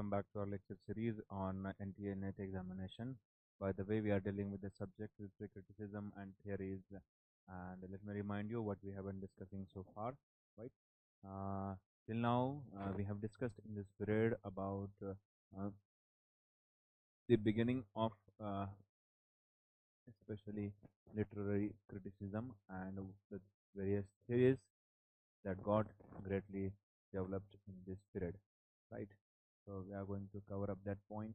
welcome back to our lecture series on NTA NET examination. By the way, we are dealing with the subject history, criticism, and theories. And let me remind you what we have been discussing so far, right? Uh, till now, we have discussed in this period about the beginning of especially literary criticism and the various theories that got greatly developed in this period, right? So we are going to cover up that point.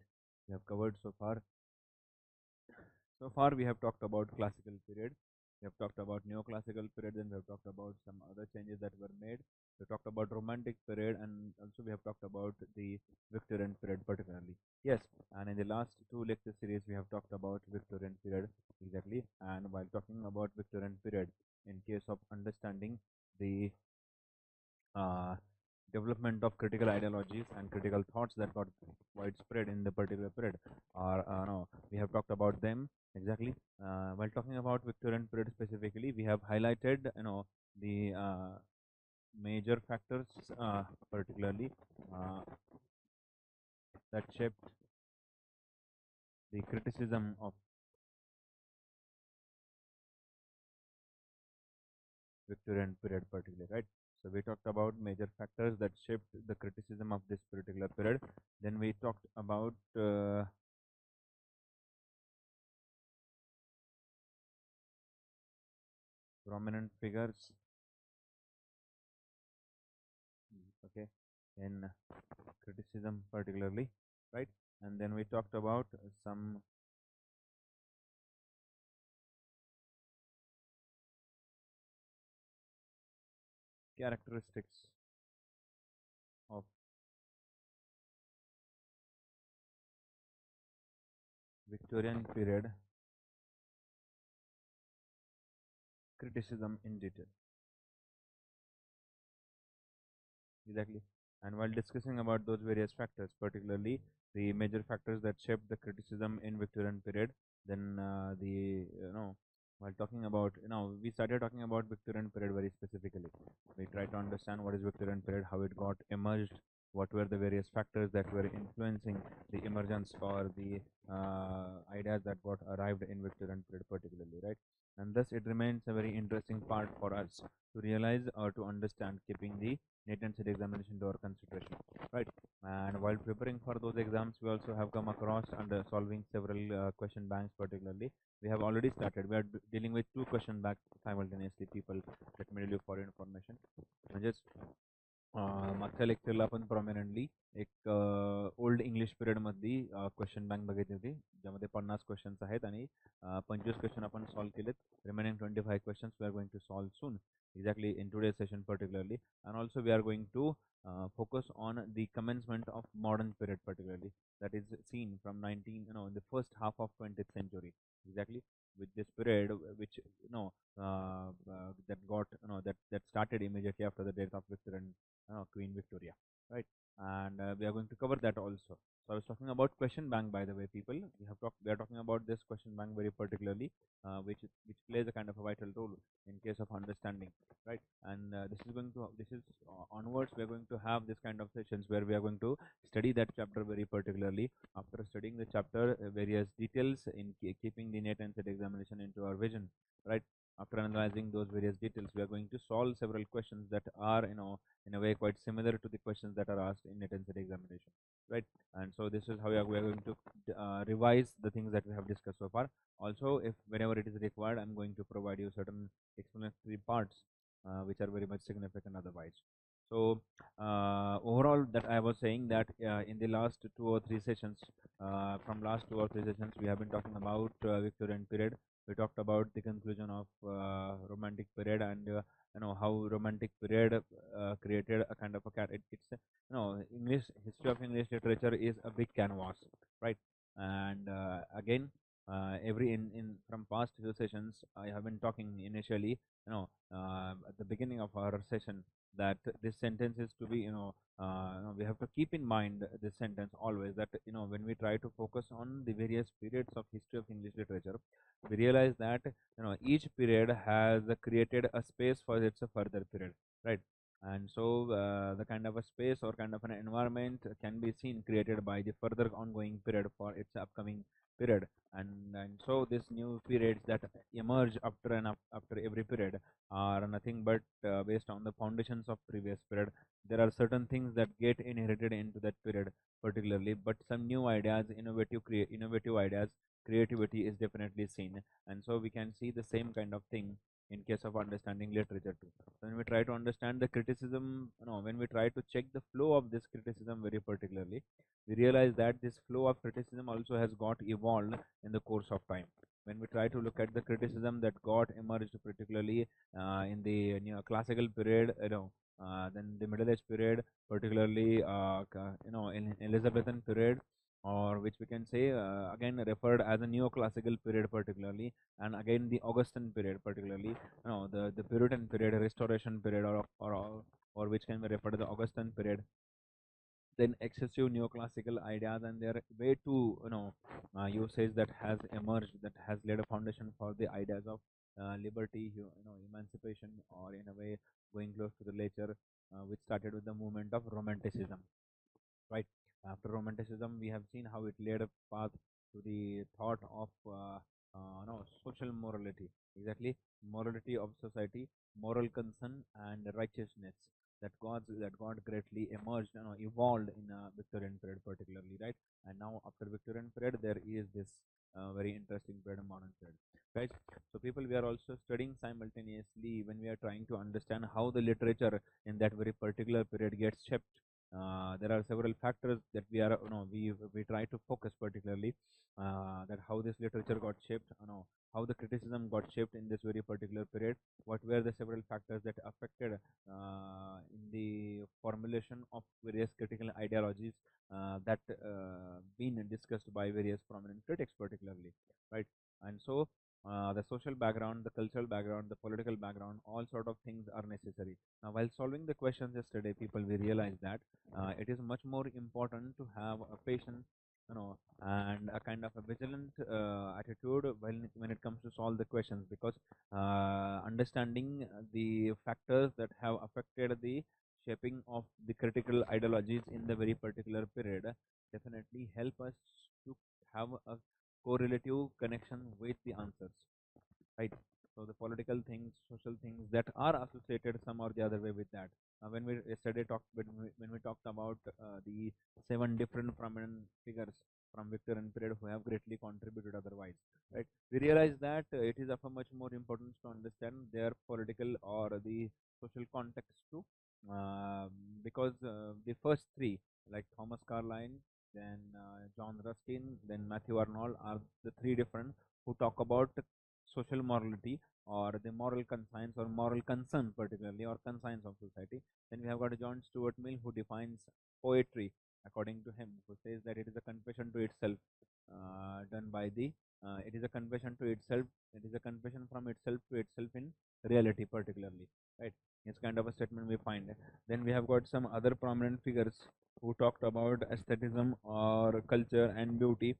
We have covered so far. So far we have talked about classical period. We have talked about neoclassical period, and we have talked about some other changes that were made. We talked about romantic period, and also we have talked about the Victorian period particularly. Yes, and in the last two lecture series we have talked about Victorian period exactly. And while talking about Victorian period, in case of understanding the uh, development of critical ideologies and critical thoughts that got widespread in the particular period, or no, we have talked about them exactly. While talking about Victorian period specifically, we have highlighted the major factors, particularly uh, that shaped the criticism of Victorian period particularly, right? So we talked about major factors that shaped the criticism of this particular period. Then we talked about prominent figures, okay, in criticism particularly, right? And then we talked about some characteristics of Victorian period criticism in detail. Exactly. And while discussing about those various factors, particularly the major factors that shaped the criticism in Victorian period, then while talking about, we started talking about Victorian period very specifically. We tried to understand what is Victorian period, how it got emerged, what were the various factors that were influencing the emergence or the ideas that got arrived in Victorian period particularly, right? And thus it remains a very interesting part for us to realize or to understand, keeping the NET and CET examination to our consideration, right? And while preparing for those exams, we also have come across and solving several question banks. Particularly, we have already started. We are dealing with two question banks simultaneously. People, let me tell you for your information. Just मागच्या लेक्चरला आपण prominently एक old English पिरियडमधली question bank बघितली होती, ज्यामध्ये 50 questions आहेत आणि 25 question आपण solve केलेत. Remaining 25 questions we are going to solve soon, exactly in today's session particularly. And also we are going to focus on the commencement of modern period particularly, that is seen from in the first half of 20th century, exactly, with this period which that got that started immediately after the death of Queen Victoria, right? And we are going to cover that also. So I was talking about question bank, by the way, people. We are talking about this question bank very particularly, which plays a kind of a vital role in case of understanding, right? And this is onwards. We are going to have this kind of sessions where we are going to study that chapter very particularly. After studying the chapter, various details in keeping the NET and CET examination into our vision, right? After analyzing those various details, we are going to solve several questions that are, in a way quite similar to the questions that are asked in NET and CET examination, right? And so this is how we are going to revise the things that we have discussed so far. Also, if whenever it is required, I'm going to provide you certain explanatory parts which are very much significant otherwise. So overall, that I was saying that in the last 2 or 3 sessions, from last 2 or 3 sessions, we have been talking about Victorian period. We talked about the conclusion of Romantic period, and how Romantic period created a kind of a it's English history of English literature is a big canvas, right? And again, every in from past few sessions, I have been talking initially, at the beginning of our session, that this sentence is to be, we have to keep in mind this sentence always, that when we try to focus on the various periods of history of English literature, we realize that each period has created a space for its further period, right? And so the kind of a space or kind of an environment can be seen created by the further ongoing period for its upcoming period. And so these new periods that emerge after after every period are nothing but based on the foundations of previous period. There are certain things that get inherited into that period particularly, but some new ideas, innovative ideas, creativity is definitely seen. And so we can see the same kind of thing in case of understanding literature too. When we try to understand the criticism, when we try to check the flow of this criticism very particularly, we realize that this flow of criticism also has got evolved in the course of time. When we try to look at the criticism that got emerged particularly in the classical period, then the Middle Age period, particularly in Elizabethan period, or which we can say again referred as a neoclassical period particularly, and again the Augustan period particularly, the Puritan period, Restoration period, or which can be referred to the Augustan period, then excessive neoclassical ideas and their way to usage that has emerged, that has laid a foundation for the ideas of liberty, emancipation, or in a way going close to the nature, which started with the movement of Romanticism, right? After Romanticism, we have seen how it laid a path to the thought of no, social morality, exactly morality of society, moral concern, and righteousness. That God greatly emerged, evolved in Victorian period particularly, right? And now after Victorian period, there is this very interesting period, modern period, right? So people, we are also studying simultaneously when we are trying to understand how the literature in that very particular period gets shaped. There are several factors that we try to focus particularly, that how this literature got shaped, how the criticism got shaped in this very particular period, what were the several factors that affected in the formulation of various critical ideologies that been discussed by various prominent critics particularly, right? And so the social background, the cultural background, the political background, all sort of things are necessary. Now, while solving the questions yesterday, people, we realize that it is much more important to have a patience, and a kind of a vigilant attitude when it comes to solve the questions, because understanding the factors that have affected the shaping of the critical ideologies in the very particular period definitely help us to have a correlative connection with the answers, right? So the political things, social things that are associated some or the other way with that. When we yesterday talked when we talked about the seven different prominent figures from Victorian period who have greatly contributed otherwise, right? We realize that it is of a much more importance to understand their political or the social context too, um, because the first three, like Thomas Carlyle, then John Ruskin, then Matthew Arnold, are the three different who talk about social morality or the moral conscience or moral concern particularly, or conscience of society. Then we have got John Stuart Mill, who defines poetry according to him, who says that it is a confession to itself, done by the it is a confession to itself, it is a confession from itself to itself in reality particularly, right? It's kind of a statement we find. Then we have got some other prominent figures who talked about aestheticism or culture and beauty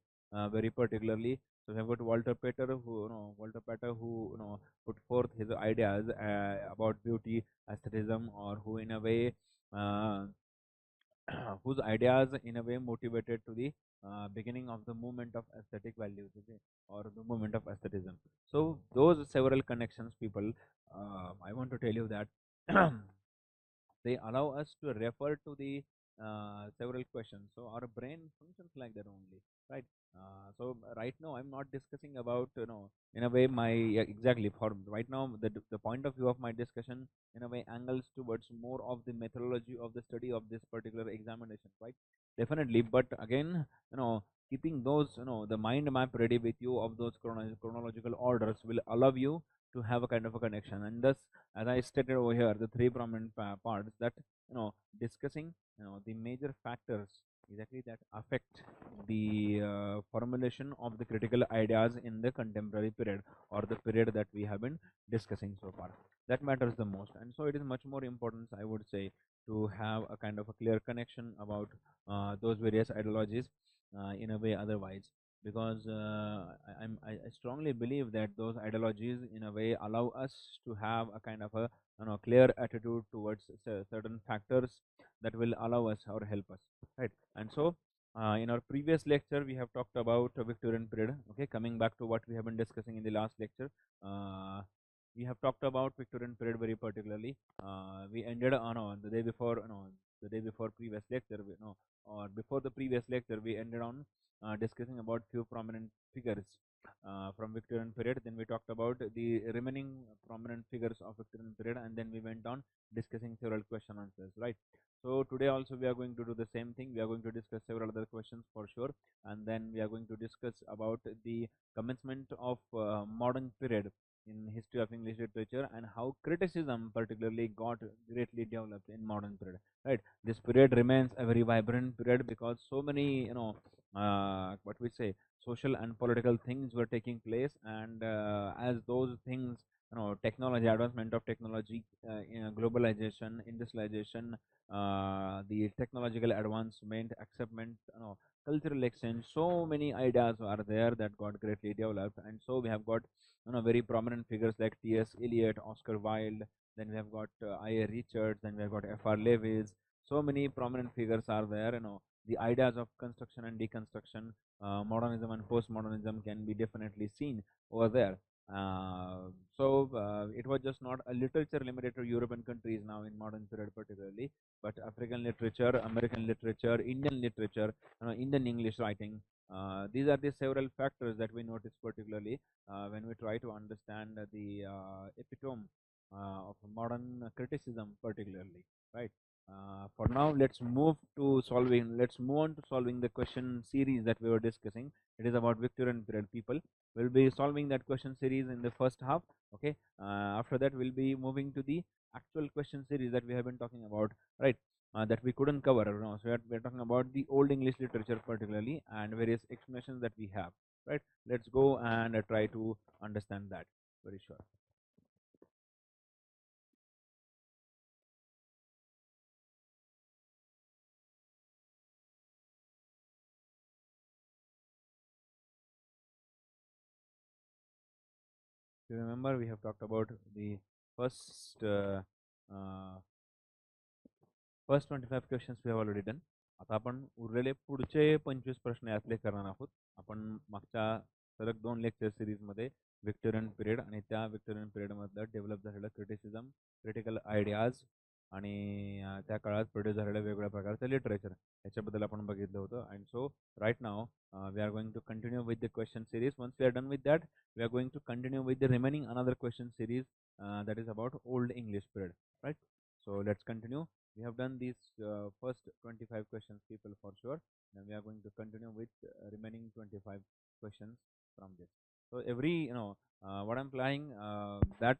very particularly. So we have got Walter Pater, who put forth his ideas about beauty, aestheticism, or who in a way uh, whose ideas in a way motivated to the beginning of the movement of aesthetic values, okay, or the movement of aestheticism. So those several connections, people, I want to tell you that they allow us to refer to the several questions. So our brain functions like that only, right? So right now I'm not discussing about in a way my, yeah, exactly, for right now the point of view of my discussion in a way angles towards more of the methodology of the study of this particular examination, right? Definitely, but again, keeping those, the mind map ready with you of those chronological orders will allow you to have a kind of a connection. And thus, as I stated over here, the three prominent parts that discussing the major factors exactly that affect the formulation of the critical ideas in the contemporary period, or the period that we have been discussing so far. That matters the most, and so it is much more important, I would say, to have a kind of a clear connection about those various ideologies in a way otherwise. because I strongly believe that those ideologies in a way allow us to have a kind of a clear attitude towards certain factors that will allow us or help us, right? And so in our previous lecture we have talked about Victorian period. Okay, coming back to what we have been discussing in the last lecture, uh, we have talked about Victorian period very particularly. We ended on the day before, the day before previous lecture, or before the previous lecture, we ended on discussing about few prominent figures from Victorian period. Then we talked about the remaining prominent figures of Victorian period, and then we went on discussing several question answers. Right. So today also we are going to do the same thing. We are going to discuss several other questions for sure, and then we are going to discuss about the commencement of modern period in history of English literature and how criticism particularly got greatly developed in modern period. Right. This period remains a very vibrant period because so many what we say social and political things were taking place, and as those things, technology, advancement of technology, globalization, industrialization, the technological advancement, acceptance, cultural exchange, so many ideas are there that got greatly developed. And so we have got very prominent figures like T.S. Eliot, Oscar Wilde, then we have got I.A. Richards, then we have got F.R. Lewis. So many prominent figures are there. The ideas of construction and deconstruction, modernism and postmodernism can be definitely seen over there. It was just not a literature limited to European countries now in modern period particularly, but African literature, American literature, Indian literature, Indian English writing. These are the several factors that we notice particularly when we try to understand the epitome of modern criticism particularly, right? For now, let's move on to solving the question series that we were discussing. It is about Victorian period people. We'll be solving that question series in the first half. Okay. After that, we'll be moving to the actual question series that we have been talking about, right? That we couldn't cover. So we're talking about the Old English literature particularly and various explanations that we have, right? Let's go and try to understand that very sure. If you remember, we have talked about the first uh, first 25 questions we have already done. आता आपण उरलेले पुढचे 25 प्रश्न यातले करणार आहोत. आपण मागच्या सलग 2 लेक्चर सिरीजमध्ये व्हिक्टोरियन पिरियड आणि त्या व्हिक्टोरियन पिरियडमधलं डेव्हलप झालेलं क्रिटिसिझम, क्रिटिकल आयडियाज आणि त्या काळात प्रोड्यूस झालेलं वेगवेगळ्या प्रकारचं लिटरेचर याच्याबद्दल आपण बघितलं होतं. And so right now we are going to continue with the question series. Once we are done with that, we are going to continue with the remaining another question series that is about old English period, right? So let's continue. We have done these first 25 questions people for sure, and we are going to continue with remaining 25 questions from this. So every what I'm planning that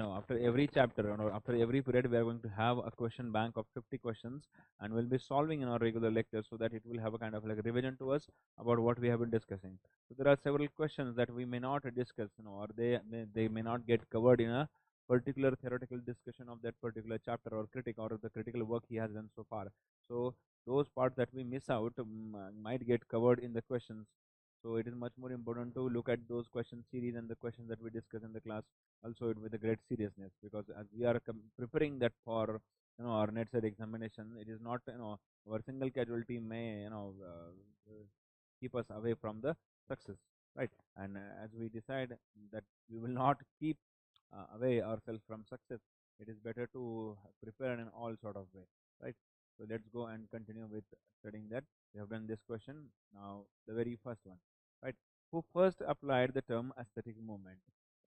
after every chapter or after every period we are going to have a question bank of 50 questions, and we'll be solving in our regular lectures so that it will have a kind of like revision to us about what we have been discussing. So there are several questions that we may not discuss, or they may not get covered in a particular theoretical discussion of that particular chapter or critic or the critical work he has done so far. So those parts that we miss out might get covered in the questions. So it is much more important to look at those question series and the questions that we discuss in the class also with a great seriousness, because as we are preparing that for our NetSet examination, it is not our single casualty may keep us away from the success, right? And as we decide that we will not keep away ourselves from success, it is better to prepare in all sort of way, right? So let's go and continue with studying that. We have done this question. Now the very first one, right? Who first applied the term aesthetic movement?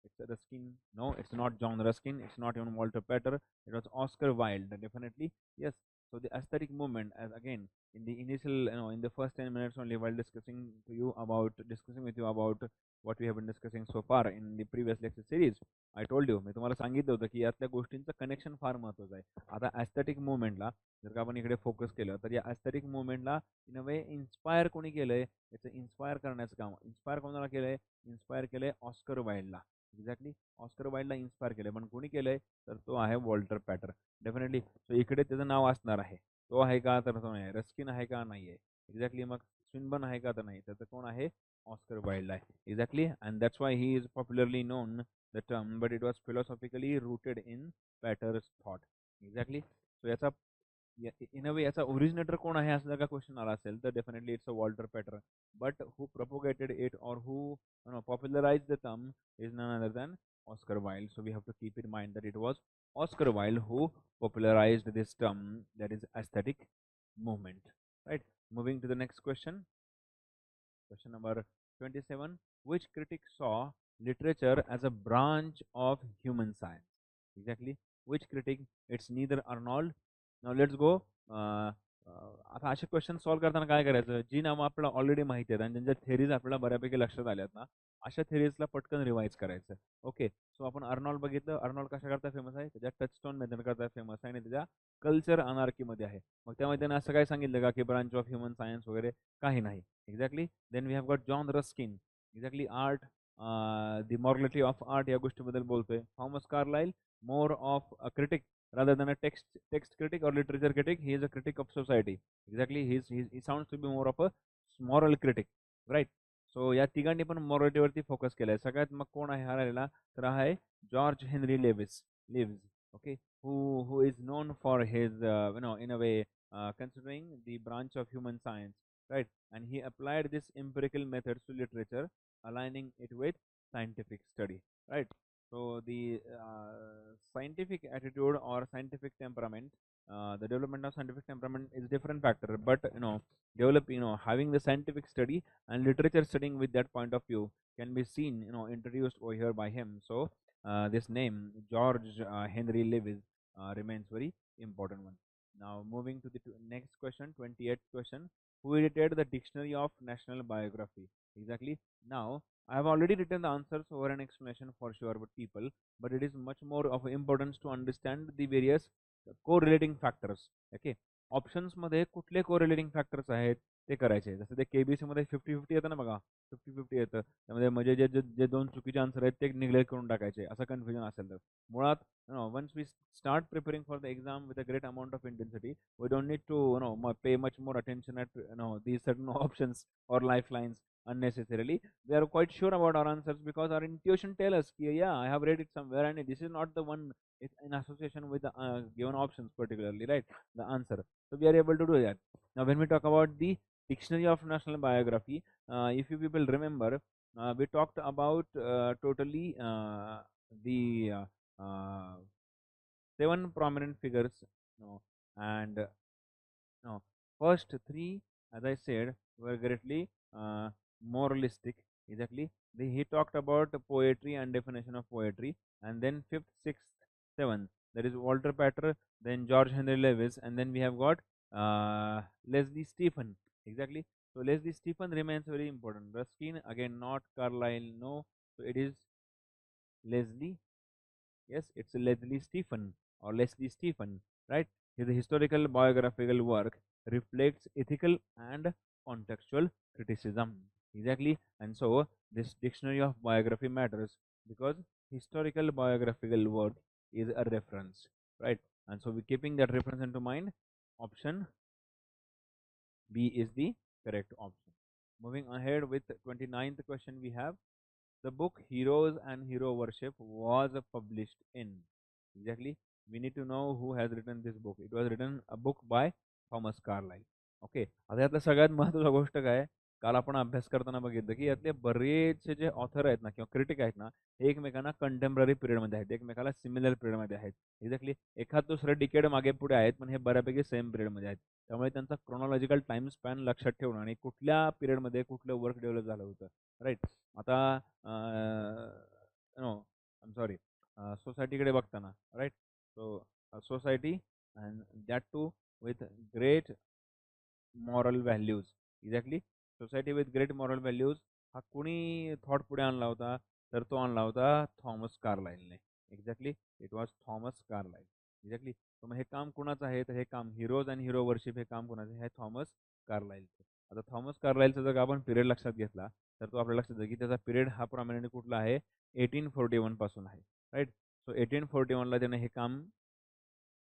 It's Ruskin. No, it's not John Ruskin. It's not even Walter Pater. It was Oscar Wilde. Definitely, yes. So the aesthetic movement, as again in the initial, in the first 10 minutes only, while discussing with you about what we have been discussing so far in the previous lecture series, I told you, मी तुम्हाला सांगितलं होतं की यातल्या गोष्टींचं connection फार महत्त्वाचं आहे. आता ॲस्थेटिक मुवमेंटला जर का आपण इकडे फोकस केलं तर या aesthetic मुवमेंटला in a way inspire कोणी केलंय, याचं इन्स्पायर करण्याचं काम इन्स्पायर कोणाला केलंय? इन्स्पायर केलंय ऑस्कर वाईल्डला. एक्झॅक्टली ऑस्कर वाईल्डला इन्स्पायर केलंय, पण कोणी केलंय? तर तो आहे वॉल्टर पॅटर. डेफिनेटली. सो इकडे त्याचं नाव असणार आहे. तो आहे का? तर तो नाही. रस्किन आहे का? नाही आहे. एक्झॅक्टली. मग स्विनबर्न आहे का तर नाही, तर कोण आहे, ऑस्कर वाइल्ड आहे. Exactly, and that's why he is popularly known the term, but it was philosophically rooted in Pater's thought. Exactly. So याचा इन अ वे याचा ओरिजिनेटर कोण आहे असं जर का क्वेश्चन आला असेल तर definitely it's a Walter Pater. But who propagated it or who popularise the term is none other than Oscar Wilde. So we have to keep in mind that it was Oscar Wilde who popularized this term, that is aesthetic movement. Right. Moving to the next question. Question number 27. Which critic saw literature as a branch of human science? Exactly. Which critic? It's neither Arnold. Now let's go. आता असे question solve करताना काय करायचं, जी नावं आपल्याला already माहिती आहेत आणि ज्यांच्या थेरीज आपल्याला बऱ्यापैकी लक्षात आल्यात ना, अशा थेरीजला पटकन रिवाइज करायचं. ओके. सो आपण अर्नॉल्ड बघितलं. अर्नॉल्ड कशा करता फेमस आहे, त्याच्या टचस्टोन मेथड करता फेमस आहे आणि त्याच्या कल्चर अनार्कीमध्ये आहे. मग त्यामध्ये त्यानं असं काय सांगितलं का की ब्रांच ऑफ ह्युमन सायन्स वगैरे काही नाही. Exactly. Then we have got John Ruskin. Exactly art, the morality of art या गोष्टीबद्दल बोलतोय. Thomas Carlyle, more of a critic rather than a text critic or literature critic. He is a critic of society. Exactly. He sounds to be more of a moral critic, right? So या तिघांनी पण morality वरती focus केलाय. सगळ्यात मग कोण आहे हरायला, तर आहे George Henry Lewes. Okay. Who is known for his in a way considering the branch of human science, right? And he applied this empirical methods to literature, aligning it with scientific study, right? So the scientific attitude or scientific temperament, the development of scientific temperament is different factor. But having the scientific study and literature studying with that point of view can be seen, introduced over here by him. So this name George Henry Lewis remains very important one. Now moving to the next question, 28th question. Who edited the Dictionary of National Biography? Exactly. Now I have already written the answers over an explanation for sure with people, but it is much more of importance to understand the various correlating factors. Okay. Options मध्ये कुठले correlating factors आहेत ते करायचे. जसं ते KBC मध्ये 50-50 येतं ना बघा, 50-50 येतं. त्यामध्ये म्हणजे जे जे जे दोन चुकीचे आन्सर आहेत ते निग्लेक्ट करून टाकायचे, असं कन्फ्युजन असेल तर. मुळात once we start preparing for the exam with a great amount of intensity, we don't need to pay much more attention at these certain options or lifelines unnecessarily. We are quite sure about our answers because our intuition tell us, yeah, I have read it somewhere and this is not the one it's in association with the given options particularly, right? The answer. So we are able to do that. Now, when we talk about the Dictionary of National Biography, if you people remember, we talked about totally the 7 prominent figures, and first 3, as I said, were greatly moralistic. Exactly. He talked about poetry and definition of poetry, and then 5th, 6th, 7th, there is Walter Pater, then George Henry Lewis, and then we have got Leslie Stephen. Exactly. So Leslie Stephen remains very important. Ruskin again, not Carlyle, no. So it is Leslie. Yes, it's Leslie Stephen or Leslie Stephen, right? His historical biographical work reflects ethical and contextual criticism. Exactly. And so this dictionary of biography matters because historical biographical work is a reference, right? And so we keeping that reference into mind, option B is the correct option. Moving ahead with 29th question, we have the book Heroes and Hero Worship was published in. Exactly. We need to know who has written this book. It was written a book by Thomas Carlyle. Okay. आता यातलं सगळ्यात महत्त्वाची गोष्ट काय, काल आपण अभ्यास करताना बघितलं की यातले बरेचसे जे ऑथर आहेत ना किंवा क्रिटिक आहेत ना, हे एकमेकांना कंटेम्पररी पिरियडमध्ये आहेत, एकमेकाला सिमिलर पिरियडमध्ये आहेत. एक्झॅक्टली. एखाद दुसरं डिकेड मागे पुढे आहेत, पण हे बऱ्यापैकी सेम पिरियडमध्ये आहेत. त्यामुळे त्यांचा क्रोनॉलॉजिकल टाइम स्पॅन लक्षात ठेवणं आणि कुठल्या पिरियडमध्ये कुठलं वर्क डेव्हलप झालं होतं, राईट. आता नो आय एम सॉरी, सोसायटीकडे बघताना, right. So society and that too with great moral values. Exactly. Society with great moral values हा कुणी थॉट पुढे आणला होता, तर तो आणला होता थॉमस कार्लाइलने. Exactly. It was Thomas Carlyle. Exactly. तर मग हे काम कुणाचं आहे, तर हे काम हिरोज अँड हिरो वर्शिप हे काम कुणाचं आहे, थॉमस कार्लाइलचं. आता थॉमस कार्लाइलचा जर आपण पिरियड लक्षात घेतला तर तो आपल्या लक्षात येईल की त्याचा पिरियड हा प्रॉमिनंट कुठला आहे, 1841 पासून आहे, राईट. सो 1841ला त्याने हे काम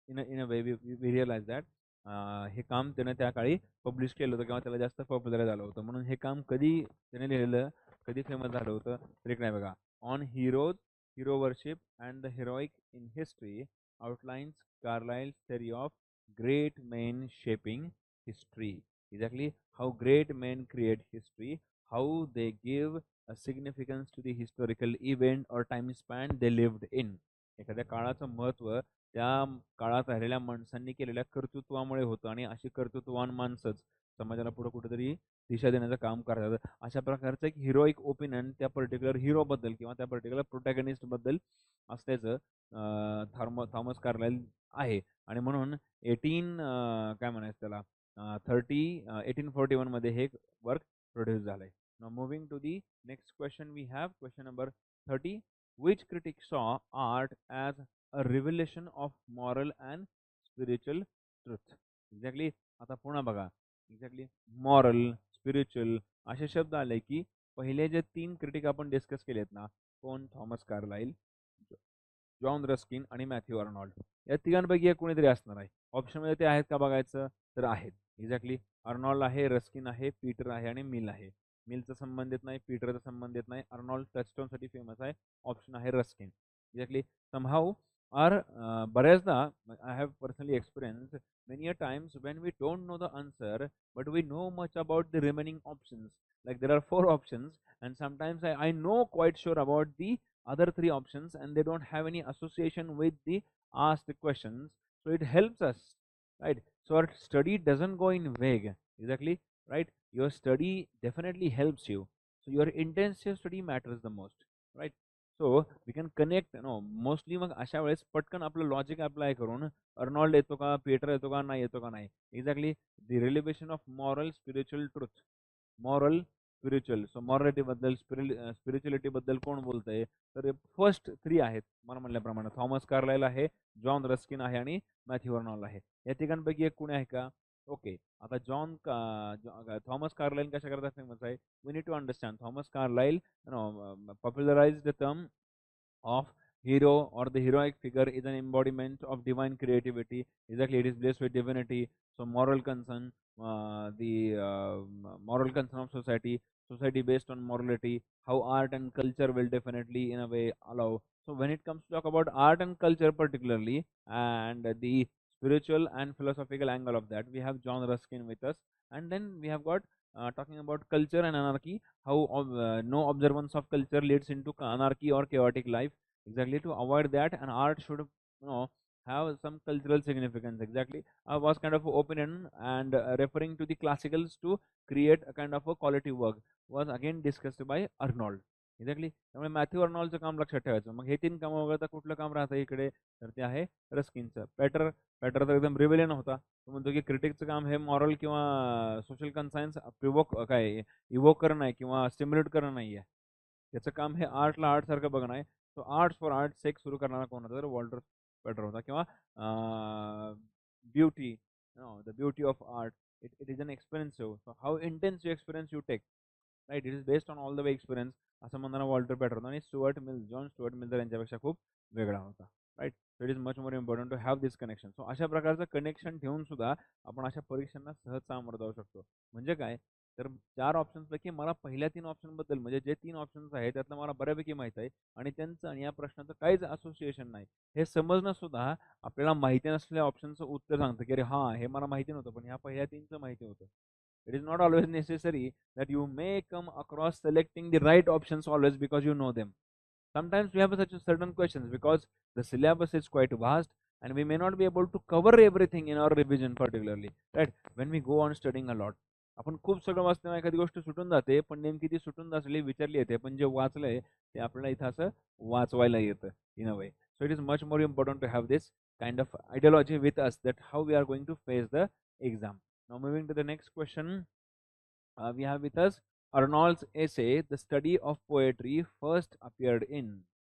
इन a way we realise that हे काम त्याने त्या काळी पब्लिश केलं होतं किंवा त्याला जास्त पॉप्युलर झालं होतं. म्हणून हे काम कधी त्याने लिहिलेलं, कधी फेमस झालं होतं तर एक नाही बघा. On heroes, hero worship and the heroic in history outlines Carlyle's theory of great men shaping history. Exactly how great men create history, how they give a significance to the historical event or time span they lived in. एखाद्या काळाचं महत्त्व त्या काळात राहिलेल्या माणसांनी केलेल्या कर्तृत्वामुळे होतं आणि अशी कर्तृत्ववान माणसंच समाजाला पुढे कुठेतरी दिशा देण्याचं काम करतात. अशा प्रकारचं एक हिरोईक ओपिनियन त्या पर्टिक्युलर हिरो बद्दल किंवा त्या पर्टिक्युलर प्रोटॅगनिस्ट बद्दल असल्याचं थॉमस कार्लाइल आहे. आणि म्हणून काय म्हणायचं त्याला 1841 मध्ये हे वर्क प्रोड्यूस झालंय. Now moving to the next question, we have question number 30. Which critic saw art as a revelation of moral and spiritual truth? Exactly. आता पुन्हा बघा, एक्झॅक्टली मॉरल, स्पिरिच्युअल असे शब्द आले की पहिले जे 3 क्रिटिक आपण डिस्कस केलेत ना, कोण? थॉमस कार्लाइल, जॉन रस्किन आणि मॅथ्यू अर्नॉल्ड. या तिघांपैकी एक कोणीतरी असणार आहे. ऑप्शनमध्ये ते आहेत का बघायचं तर आहेत. एक्झॅक्टली अर्नॉल्ड आहे, रस्किन आहे, पीटर आहे आणि मिल आहे. मिलचा संबंधित नाही, पीटरचा संबंधित नाही. अर्नॉल्ड टचस्टोन साठी फेमस आहे. ऑप्शन आहे रस्किन. एक्झॅक्टली समहाऊ आर बऱ्याचदा I have personally experience many a times when we don't know the answer but we know much about the remaining options. Like there are 4 options and sometimes I know quite sure about the other 3 options and they don't have any association with the asked questions, so it helps us, right? So our study doesn't go in vague. Exactly, right? Your study definitely helps you, so your intensive study matters the most, right? So we can connect, mostly मग अशा वेळेस पटकन आपलं logic apply करून Arnold येतो का, Peter येतो का, नाही येतो का नाही. Exactly the revelation of moral spiritual truth. Moral spiritual, so morality बद्दल, स्पिरिच्युअलिटी बद्दल कोण बोलतंय तर फर्स्ट 3 आहेत मला म्हणल्याप्रमाणे. थॉमस कार्लाइल आहे, जॉन रस्किन आहे आणि मॅथ्यू अर्नॉल्ड आहे. या तिघांपैकी एक कोणी आहे का? ओके. आता थॉमस कार्लाइल कशा करता फेमस आहे? We need to understand. Thomas Carlyle popularized the term of hero or the heroic figure is an embodiment of divine creativity. Exactly, it is blessed with divinity. So moral concern, moral concern of society based on morality, how art and culture will definitely in a way allow. So when it comes to talk about art and culture particularly and the spiritual and philosophical angle of that, we have John Ruskin with us. And then we have got talking about culture and anarchy, how no observance of culture leads into anarchy or chaotic life. Exactly, to avoid that, and art should have some cultural significance. Exactly, was kind of opinion and referring to the classicals to create a kind of a quality work was again discussed by Arnold. Exactly. त्यामुळे Matthew अर्नॉल्डचं काम लक्षात ठेवायचं. मग हे 3 काम वगळता कुठलं काम राहतं इकडे तर ते आहे रस्किनचं. पॅटर तर एकदम रिव्हिलियन होता. तो म्हणतो की क्रिटिकचं काम हे मॉरल किंवा सोशल कन्सायन्स इवोक करणं नाही किंवा स्टिम्युलेट करणं नाही आहे. त्याचं काम हे आर्टला आर्ट सारखं बघणं आहे. So arts for art sake सुरू करणारा कोण होता तर वॉल्टर पॅटर होता. किंवा beauty, the beauty of art, it is an experiential. So how intensive experience you take, right, it is based on all the way experience असं म्हणताना Walter Pater होता. आणि जॉन स्टुअर्ट मिल तर यांच्यापेक्षा खूप वेगळा होता. Right. So it is much more important to have this connection. So अशा प्रकारचं कनेक्शन ठेवून सुद्धा आपण अशा परीक्षांना सहज सामोरं जाऊ शकतो. म्हणजे काय तर 4 ऑप्शन्सपैकी मला पहिल्या 3 ऑप्शनबद्दल म्हणजे जे 3 ऑप्शन्स आहेत त्यातलं मला बऱ्यापैकी माहीत आहे आणि त्यांचं आणि या प्रश्नाचं काहीच असोसिएशन नाही. हे समजणं सुद्धा आपल्याला माहिती नसलेल्या ऑप्शनचं उत्तर सांगतं की अरे हां, हे मला माहिती नव्हतं पण ह्या पहिल्या 3चं माहिती होतं. It is not always necessary that you may come across selecting the right options always because you know them. Sometimes we have such certain questions because the syllabus is quite vast and we may not be able to cover everything in our revision particularly, right? When we go on studying a lot, आपण खूप सगळं वाचताना एखादी गोष्ट सुटून जाते पण नेमकी ती सुटून जाचली विचारली येते पण जे वाचलंय ते आपल्याला इथं असं वाचवायला येतं in a way. So it is much more important to have this kind of ideology with us that how we are going to face the exam. Now moving to the next question, we have with us Arnold's essay, The Study of Poetry, first appeared in.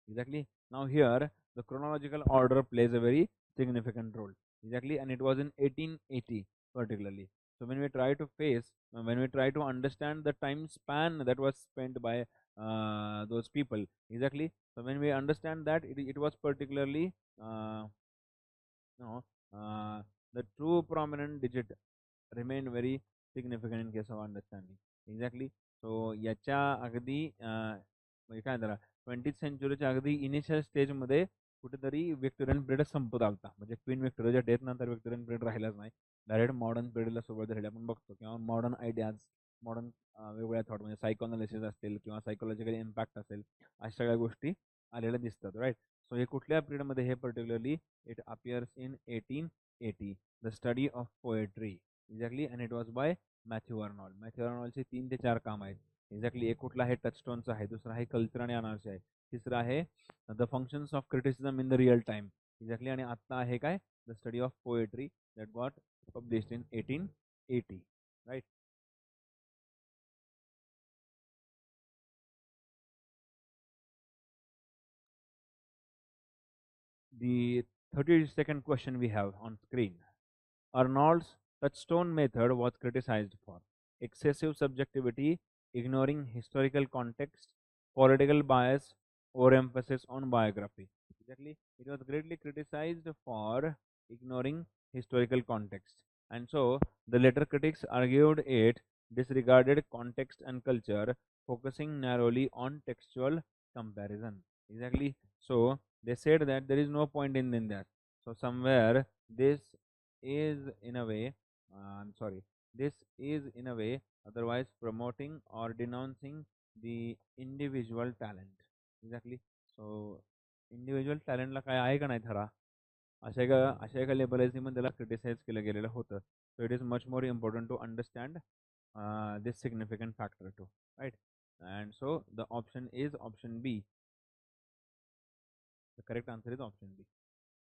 Exactly. Now here the chronological order plays a very significant role. Exactly, and it was in 1880 particularly. So when we try to understand the time span that was spent by those people, exactly. So when we understand that it was particularly uh, no, uh, the true prominent digit remained very significant in case of understanding. Exactly. So याच्या अगदी म्हणजे काय झालं 20th सेंचुरीच्या अगदी initial स्टेजमध्ये कुठेतरी Victorian period Sampat आलता. म्हणजे क्वीन विक्टोरियाच्या डेथ नंतर विक्टोरियन पिरियड राहिलाच नाही. डायरेक्ट मॉडर्न पिरियडला सुरुवात झालेली आपण बघतो किंवा मॉडर्न आयडियाज मॉडर्न वेगवेगळ्या थॉट म्हणजे सायकोअनालिसिस असतील किंवा सायकोलॉजिकल इम्पॅक्ट असेल अशा सगळ्या गोष्टी आलेल्या दिसतात राईट. सो हे कुठल्या पिरियडमध्ये हे particularly it appears in 1880 the study of poetry exactly and it was by Matthew Arnold. Matthew अर्नॉल्डचे 3 ते 4 काम आहेत एक्झॅक्टली. एक कुठला आहे टचस्टोनचं आहे, दुसरा आहे कल्चर आणि अनार्सी आहे, तिसरं आहे the functions of criticism in the real time exactly. आणि आत्ता आहे काय the study of poetry that got published in 1880 right. The 32nd question we have on screen. Arnold's touchstone method was criticized for excessive subjectivity, ignoring historical context, political bias, overemphasis on biography. Exactly, it was greatly criticized for ignoring historical context. And so, the later critics argued it disregarded context and culture, focusing narrowly on textual comparison. Exactly. So, they said that there is no point in that. So, somewhere this is in a way, I'm sorry, this is in a way otherwise promoting or denouncing the individual talent. Exactly. So individual talent ला काय आहे का नाही खरा अशा एका लेबलाइजनी पण त्याला criticise केलं गेलेलं होतं. So it is much more important to understand this significant factor too, right? And so the option is option B. The correct answer is option B.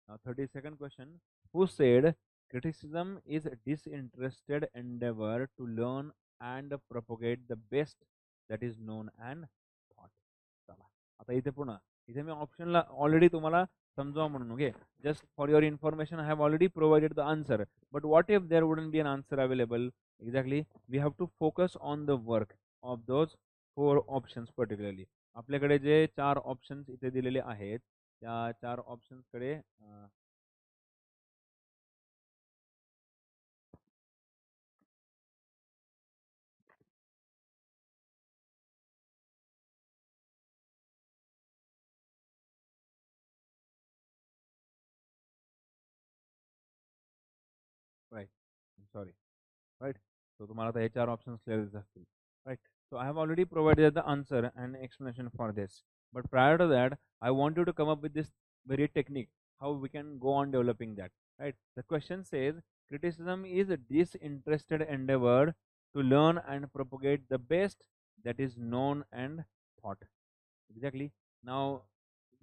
Now, 32nd question. Who said criticism is a disinterested endeavor to learn and propagate the best that is known and thought? चला आता इथे पुन्हा इथे मी ऑप्शनला already तुम्हाला समजावा म्हणून okay just for your information I have already provided the answer but what if there wouldn't be an answer available exactly we have to focus on the work of those 4 options particularly. आपल्याकडे जे 4 options इथे दिलेले आहेत त्या 4 ऑप्शन्सकडे right. I'm sorry. Right. So तुम्हाला आता हे 4 options clear असतील. Right. So I have already provided the answer and explanation for this. But prior to that, I want you to come up with this very technique, how we can go on developing that. Right. The question says criticism is a disinterested endeavor to learn and propagate the best that is known and thought. Exactly. Now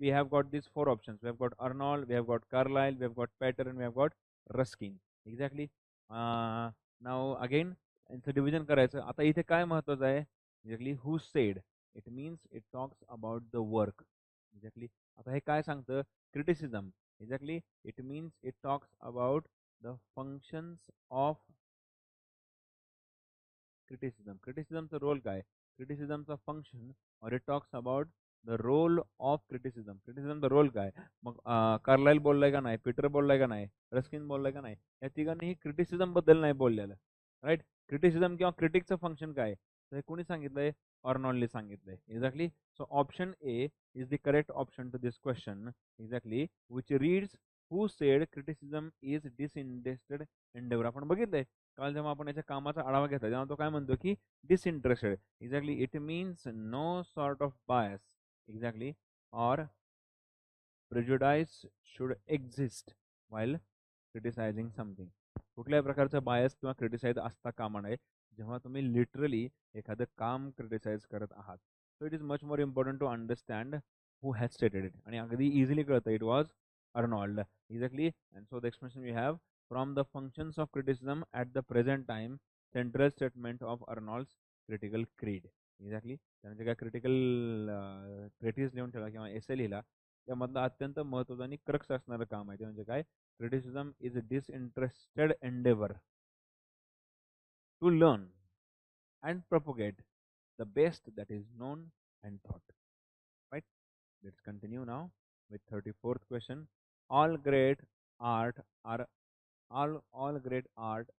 we have got these 4 options. We have got Arnold, we have got Carlyle, we have got Pater, and we have got Ruskin. Exactly. Now again यांचं division करायचं. आता इथे काय महत्वाचं आहे exactly who said it means it talks about the work exactly. आता हे काय सांगतं criticism exactly it means it talks about the functions of criticism. क्रिटिसिझमचा रोल काय क्रिटिसिझमचा फंक्शन और it talks about the role of criticism. क्रिटिसिझमचा role काय मग कार्लाइल बोललाय का नाही पीटर बोललाय का नाही रस्किन बोललाय का नाही या तिघांनीही क्रिटिसिझम बद्दल नाही बोललेलं राईट. क्रिटिसिझम किंवा क्रिटिकचं फंक्शन काय तर हे कोणी सांगितलंय ऑर्नॉलने सांगितलंय exactly. So option A is the correct option to this question exactly which reads who said criticism is disinterested endeavour. आपण बघितलंय काल जेव्हा आपण याच्या कामाचा आढावा घेतला तेव्हा तो काय म्हणतो की disinterested exactly it means no sort of bias exactly or prejudice should exist while criticizing something. कुठल्याही प्रकारचं बायस किंवा क्रिटिसाइज असता कामा नये जेव्हा तुम्ही लिटरली एखादं काम क्रिटिसाइज करत आहात. So it is much more important to understand who has stated it. आणि अगदी इझिली कळतं it was Arnold exactly. And so the explanation we have from the functions of criticism at the present time central statement of Arnold's critical creed exactly. त्याने जे काय critical क्रिटिस लिहून ठेवला किंवा एसे लिहिला त्यामधलं अत्यंत महत्त्वाचं आणि क्रक्स असणारं काम आहे ते म्हणजे काय criticism is a disinterested endeavour to learn and propagate the best that is known and thought. Right? Let's continue now with 34th question. All great art are all great art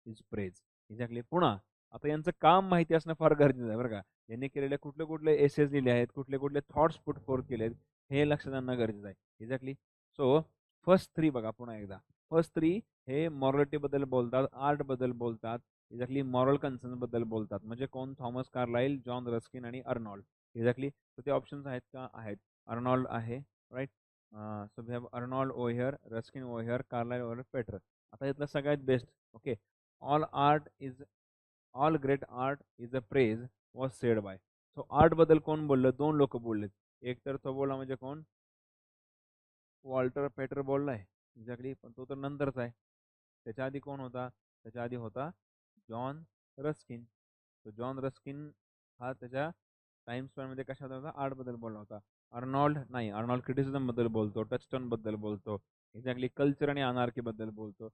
is praise. Exactly. पुन्हा आता यांचं काम माहिती असणं फार गरजेचं आहे बरं का. यांनी केलेले कुठले कुठले एसेस लिहिले आहेत, कुठले कुठले थॉट्स पुट फोर्थ केले आहेत, हे लक्षात आणणं गरजेचं आहे. एक्झॅक्टली. सो फर्स्ट थ्री बघा पुन्हा एकदा. फर्स्ट थ्री हे मॉरलिटी बद्दल बोलतात, आर्ट बद्दल बोलतात, एक्झॅक्टली मॉरल कन्सर्न बद्दल बोलतात. म्हणजे कोण? थॉमस कार्लाइल, जॉन रस्किन आणि अर्नॉल्ड. एक्झॅक्टली. तर ते ऑप्शन्स आहेत का? आहेत. अर्नॉल्ड आहे, right. So we have Arnold over, Ruskin over, Carlyle over, Pater. आता इथलं सगळ्यात best. Okay. All art is all great art is a praise was said by. So art बद्दल कोण बोललं? दोन लोक बोललेत. एक तर तो बोलला म्हणजे कोण? वॉल्टर पेटर बोललाय. एक्झॅक्टली. पण तो तर नंतरच आहे. त्याच्या आधी कोण होता? त्याच्या आधी होता जॉन रस्किन. तो जॉन रस्किन हा त्याच्या टाइम स्पॅनमध्ये कशा होता? आर्ट बद्दल बोलला होता. अर्नॉल्ड नाही. अर्नॉल्ड क्रिटिसिझम बद्दल बोलतो, टचस्टोन बद्दल बोलतो, एक्झॅक्टली कल्चर आणि अनार्की बद्दल बोलतो.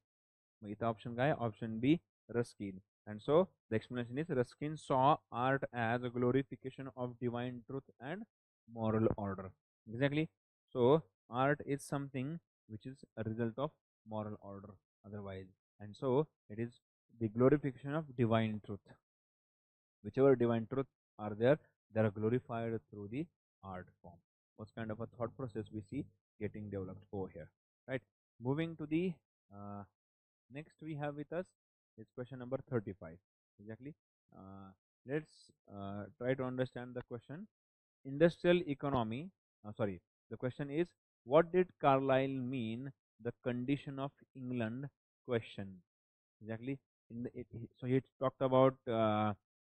मग इथं ऑप्शन काय? Option B, Ruskin. And so the explanation is Ruskin saw art as a glorification of divine truth and moral order. Exactly. So art is something which is a result of moral order otherwise. And so it is the glorification of divine truth. Whichever divine truth are there, they are glorified through the art form. What kind of a thought process we see getting developed over here, right? Moving to the uh, next we have with us is question number 35. Exactly. Let's try to understand the question. Industrial economy. Sorry, the question is, what did Carlyle mean the condition of England question? Exactly. So he talked about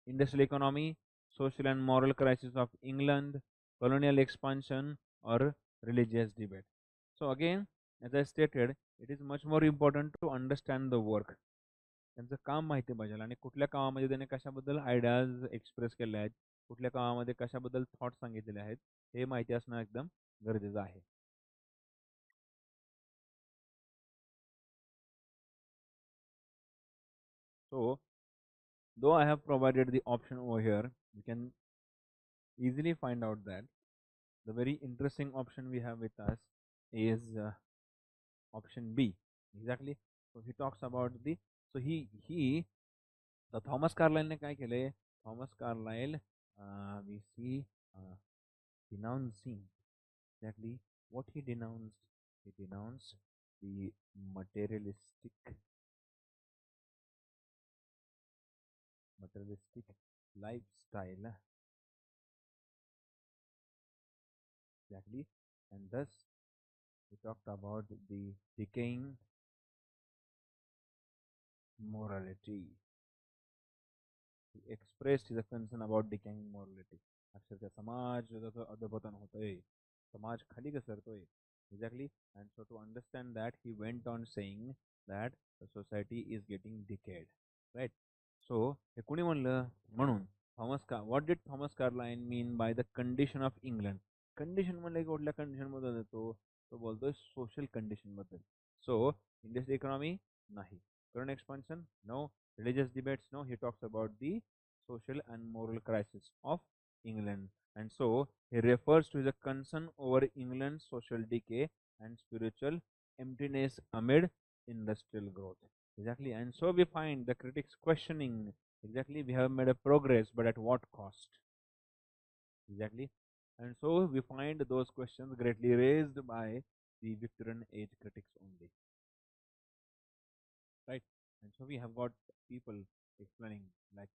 industrial economy, social and moral crisis of England, colonial expansion, or religious debate. So again, as I stated, it is much more important to understand the work. त्यांचं काम माहिती पाहिजे आणि कुठल्या कामामध्ये त्याने कशाबद्दल ideas express केले आहेत, कुठल्या कामामध्ये कशाबद्दल थॉट सांगितलेले आहेत, हे माहिती असणं एकदम गरजेचं आहे. So, though I have provided the option over here, you can easily find out that the very interesting option we have with us is option B. Exactly. So he talks about the so he the Thomas Carlyle ने काय केले? Thomas Carlyle we see denouncing exactly what he denounced. He denounced the materialistic lifestyle exactly, and thus we talked about the decaying morality. He expressed his concern about decaying morality. अक्षरशः समाजाचं अधपतन होतंय, समाज खाली घसरतोय. Exactly. And so to understand that, he went on saying that the society is getting decayed. Right. So हे कुणी म्हणलं? म्हणून what did Thomas Carlyle mean by the condition of England? Condition म्हणलं की कुठल्या कंडिशन बद्दल येतो? तो बोलतोय सोशल कंडिशन बद्दल. सो इंडस्ट्री इकॉनॉमी नाही, current expansion no, religious debates no. He talks about the social and moral crisis of England, and so he refers to the concern over England's social decay and spiritual emptiness amid industrial growth. Exactly. And so we find the critics questioning, exactly, we have made a progress, but at what cost? Exactly. And so we find those questions greatly raised by the Victorian age critics only. Right. And so we have got people explaining like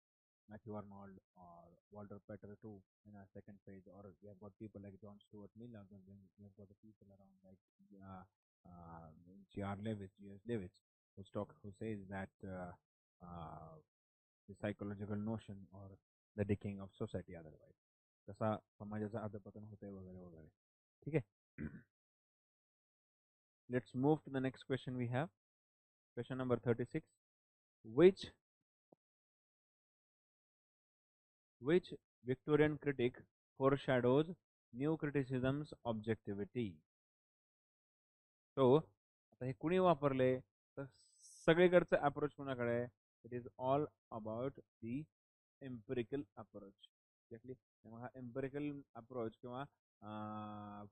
Matthew Arnold or Walter Petter too in our second page, or we have got people like John Stuart Mill, then we have got the people around like G.R. Lewis, G.S. Lewis, who says that the psychological notion or the decaying of society otherwise. तसा समाजाचं अधपतन होतंय वगैरे वगैरे. ठीक आहे. Let's move to the next question we have. Question number 36. Which Victorian critic foreshadows new criticism's objectivity? So आता हे कुणी वापरले? तर सगळीकडचं अप्रोच कुणाकडे आहे? It is all about the empirical approach. Exactly. मग हा एम्पिरिकल अप्रोच किंवा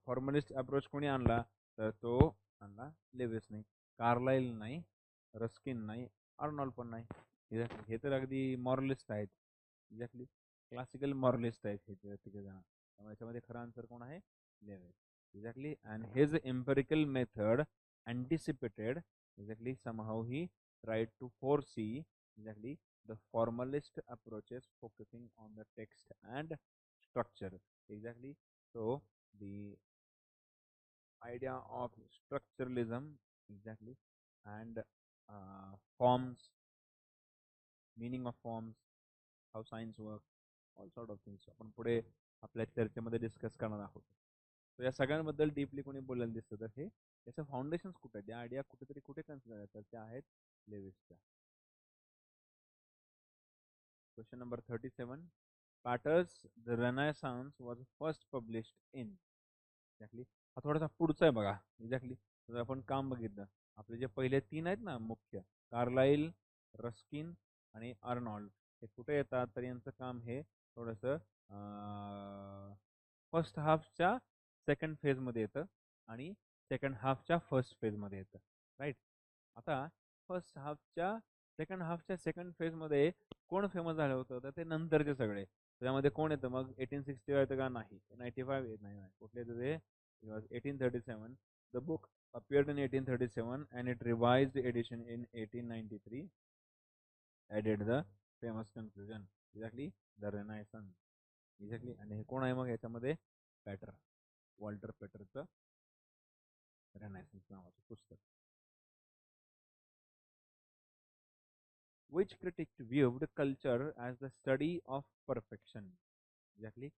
फॉर्मलिस्ट अप्रोच कोणी आणला? तर तो आणला लेविसने, कार्लाइल नाही. रस्किन नाही, अर्नॉल्ड पण नाही. एक्झॅक्टली, हे तर अगदी मॉरलिस्ट आहेत. एक्झॅक्टली, क्लासिकल मॉरलिस्ट आहेत हे तिघे जण. त्यामुळे याच्यामध्ये खरा आन्सर कोण आहे? Lewis. Exactly, and his empirical method anticipated, exactly, somehow he tried to foresee, exactly, the formalist approaches focusing on the text and structure. Exactly, so the idea of structuralism, exactly, and forms, meaning of forms, how science works, all sort of things आपण पुढे आपल्या चर्चेमध्ये discuss करणार आहोत. तर या सगळ्यांबद्दल deeply कोणी बोलायला दिसतं तर हे याचं फाउंडेशन्स कुठे आहेत, या आयडिया कुठेतरी कुठे कन्सिडर आहेत, तर त्या आहेत लेविसच्या. Question number 37. Pater's The Renaissance was first published in. Exactly, हा थोडासा पुढचा आहे बघा. एक्झॅक्टली, जर आपण काम बघितलं, आपले जे पहिले तीन आहेत ना मुख्य, कार्लाइल, रस्किन आणि अर्नॉल्ड, हे कुठे येतात, तर यांचं काम हे थोडंसं फर्स्ट हाफच्या सेकंड फेजमध्ये येतं आणि सेकंड हाफच्या फर्स्ट फेजमध्ये येतं. राईट. आता फर्स्ट हाफच्या सेकंड फेजमध्ये कोण फेमस झालं होतं, तर ते नंतरचे सगळे. त्यामध्ये कोण येतं मग? 1860 येतं का? नाही. 95 येत नाही. कुठले येतं ते? 1837. The book appeared in 1837 and it revised edition in 1893 added the famous conclusion. Exactly, the Renaissance. Exactly, आणि हे कोण आहे मग याच्यामध्ये? पॅटर, वॉल्टर पॅटरचं रेनायसन्स नावाचं पुस्तक. Which critic viewed culture as the study of perfection? Exactly,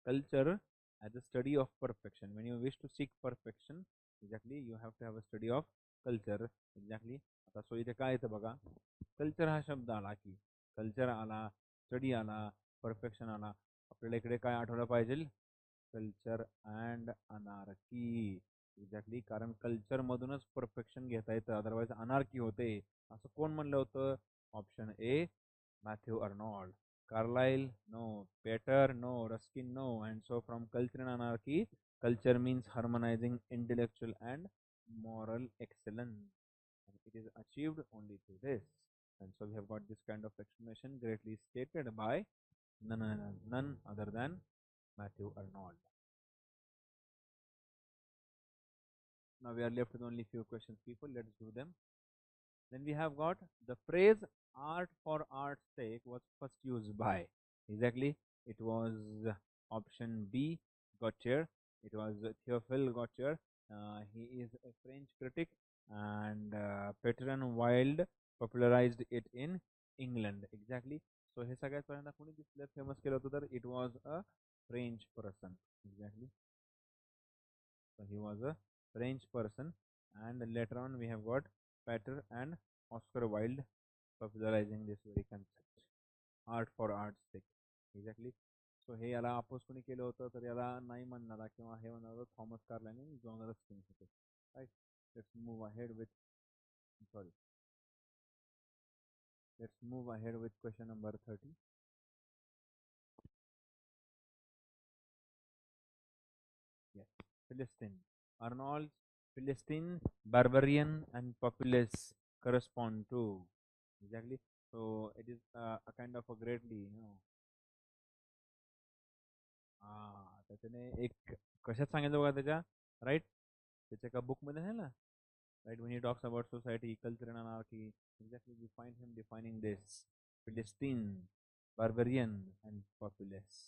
culture as a study of perfection. When you wish to seek perfection, exactly, you have to have a study of culture. Exactly. आता सो इथे काय येतं बघा, culture हा शब्द आला की culture आला, स्टडी आला, परफेक्शन आला, आपल्याला इकडे काय आठवलं पाहिजे? Culture and anarchy. एक्झॅक्टली, कारण कल्चर मधूनच परफेक्शन घेता येतं, अदरवाईज अनार्की होते, असं कोण म्हणलं होतं? Option A, Matthew Arnold. Carlyle, no. Peter, no. Ruskin, no. And so from culture and anarchy, culture means harmonizing intellectual and moral excellence. And it is achieved only through this. And so we have got this kind of explanation greatly stated by none other than Matthew Arnold. Now we are left with only few questions, people. Let's do them. Then we have got the phrase art for art's sake was first used by. Exactly, it was option B, Gautier. It was Theophile Gautier. He is a French critic, and Petron Wild popularized it in England. Exactly. So हे सगळ्यात पहिल्यांदा कोणी दिसलं famous केलं होतं तर it was a French person. Exactly. So he was a French person, and later on we have got Pater and Oscar Wilde popularizing this very concept, art for art's sake. Exactly. So हे याला oppose कोणी केलं होतं तर याला नाही म्हणणारा किंवा हे म्हणणार थॉमस कार्लाइल आणि जॉन रस्किन होते. Right. Let's move ahead with sorry let's move ahead with question number 30. Yes, Philistine. Arnold's Philistine, barbarian, and populace correspond to. Exactly. So it is a kind of a greatly. त्याच्याने एक कशात सांगितलं बघा त्याच्या, right, त्याच्या एका बुकमध्ये आहे ना, right, when he talks about society, culture and anarchy, exactly, we find him defining this: Philistine, barbarian, and populace.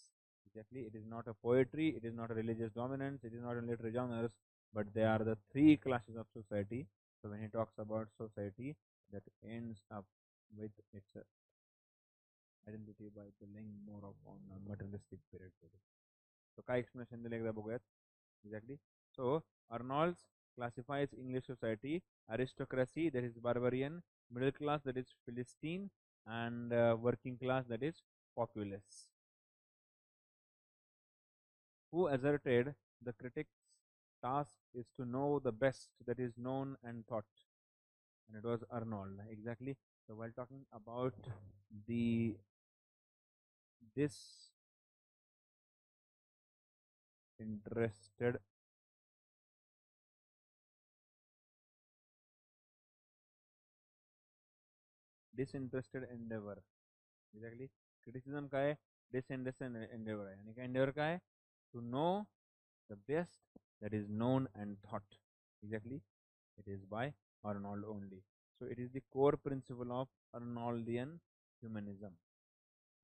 Exactly, it is not a poetry, it is not a religious dominance, it is not a literary genres, but they are the three classes of society. So when he talks about society that ends up with its identity by building more of on a materialistic period. So काय explanation दिले एकदा बघूयात. Exactly. So Arnold classifies English society: aristocracy, that is barbarian; middle class, that is Philistine; and working class, that is populace. Who asserted the critic's task is to know the best that is known and thought? And it was Arnold. Exactly. So while talking about the this interested disinterested endeavor. Exactly. Criticism का है disinterested endeavor है, यानी कि endeavor का है to know the best that is known and thought. Exactly. It is by Arnold only. So it is the core principle of Arnoldian humanism.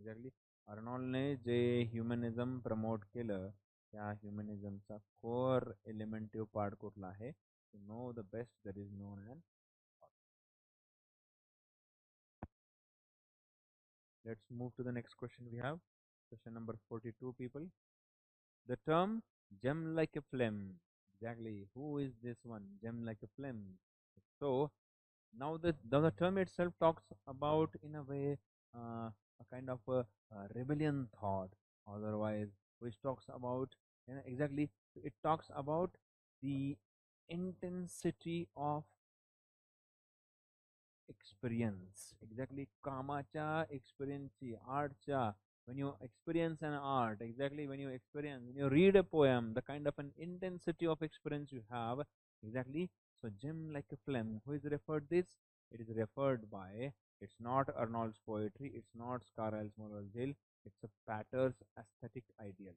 Exactly. अर्नॉल्डने जे humanism promote केलं त्या ह्युमनिझमचा कोर एलिमेंटिव्ह पार्ट कुठला आहे to know the best that is known and let's move to the next question we have. Question number 42, people. The term gem like a flame. Exactly. Who is this one? Gem like a flame. So now the term itself talks about in a way a kind of a rebellion thought. Otherwise, which talks about exactly it talks about the intensity of experience. Exactly, kamacha experience, artcha. When you experience an art, exactly when you read a poem, the kind of an intensity of experience you have, exactly. So gem like a flame. Who is referred this? It is referred by. It's not Arnold's poetry. It's not Carlyle's moral zeal. It's a Patter's aesthetic ideal.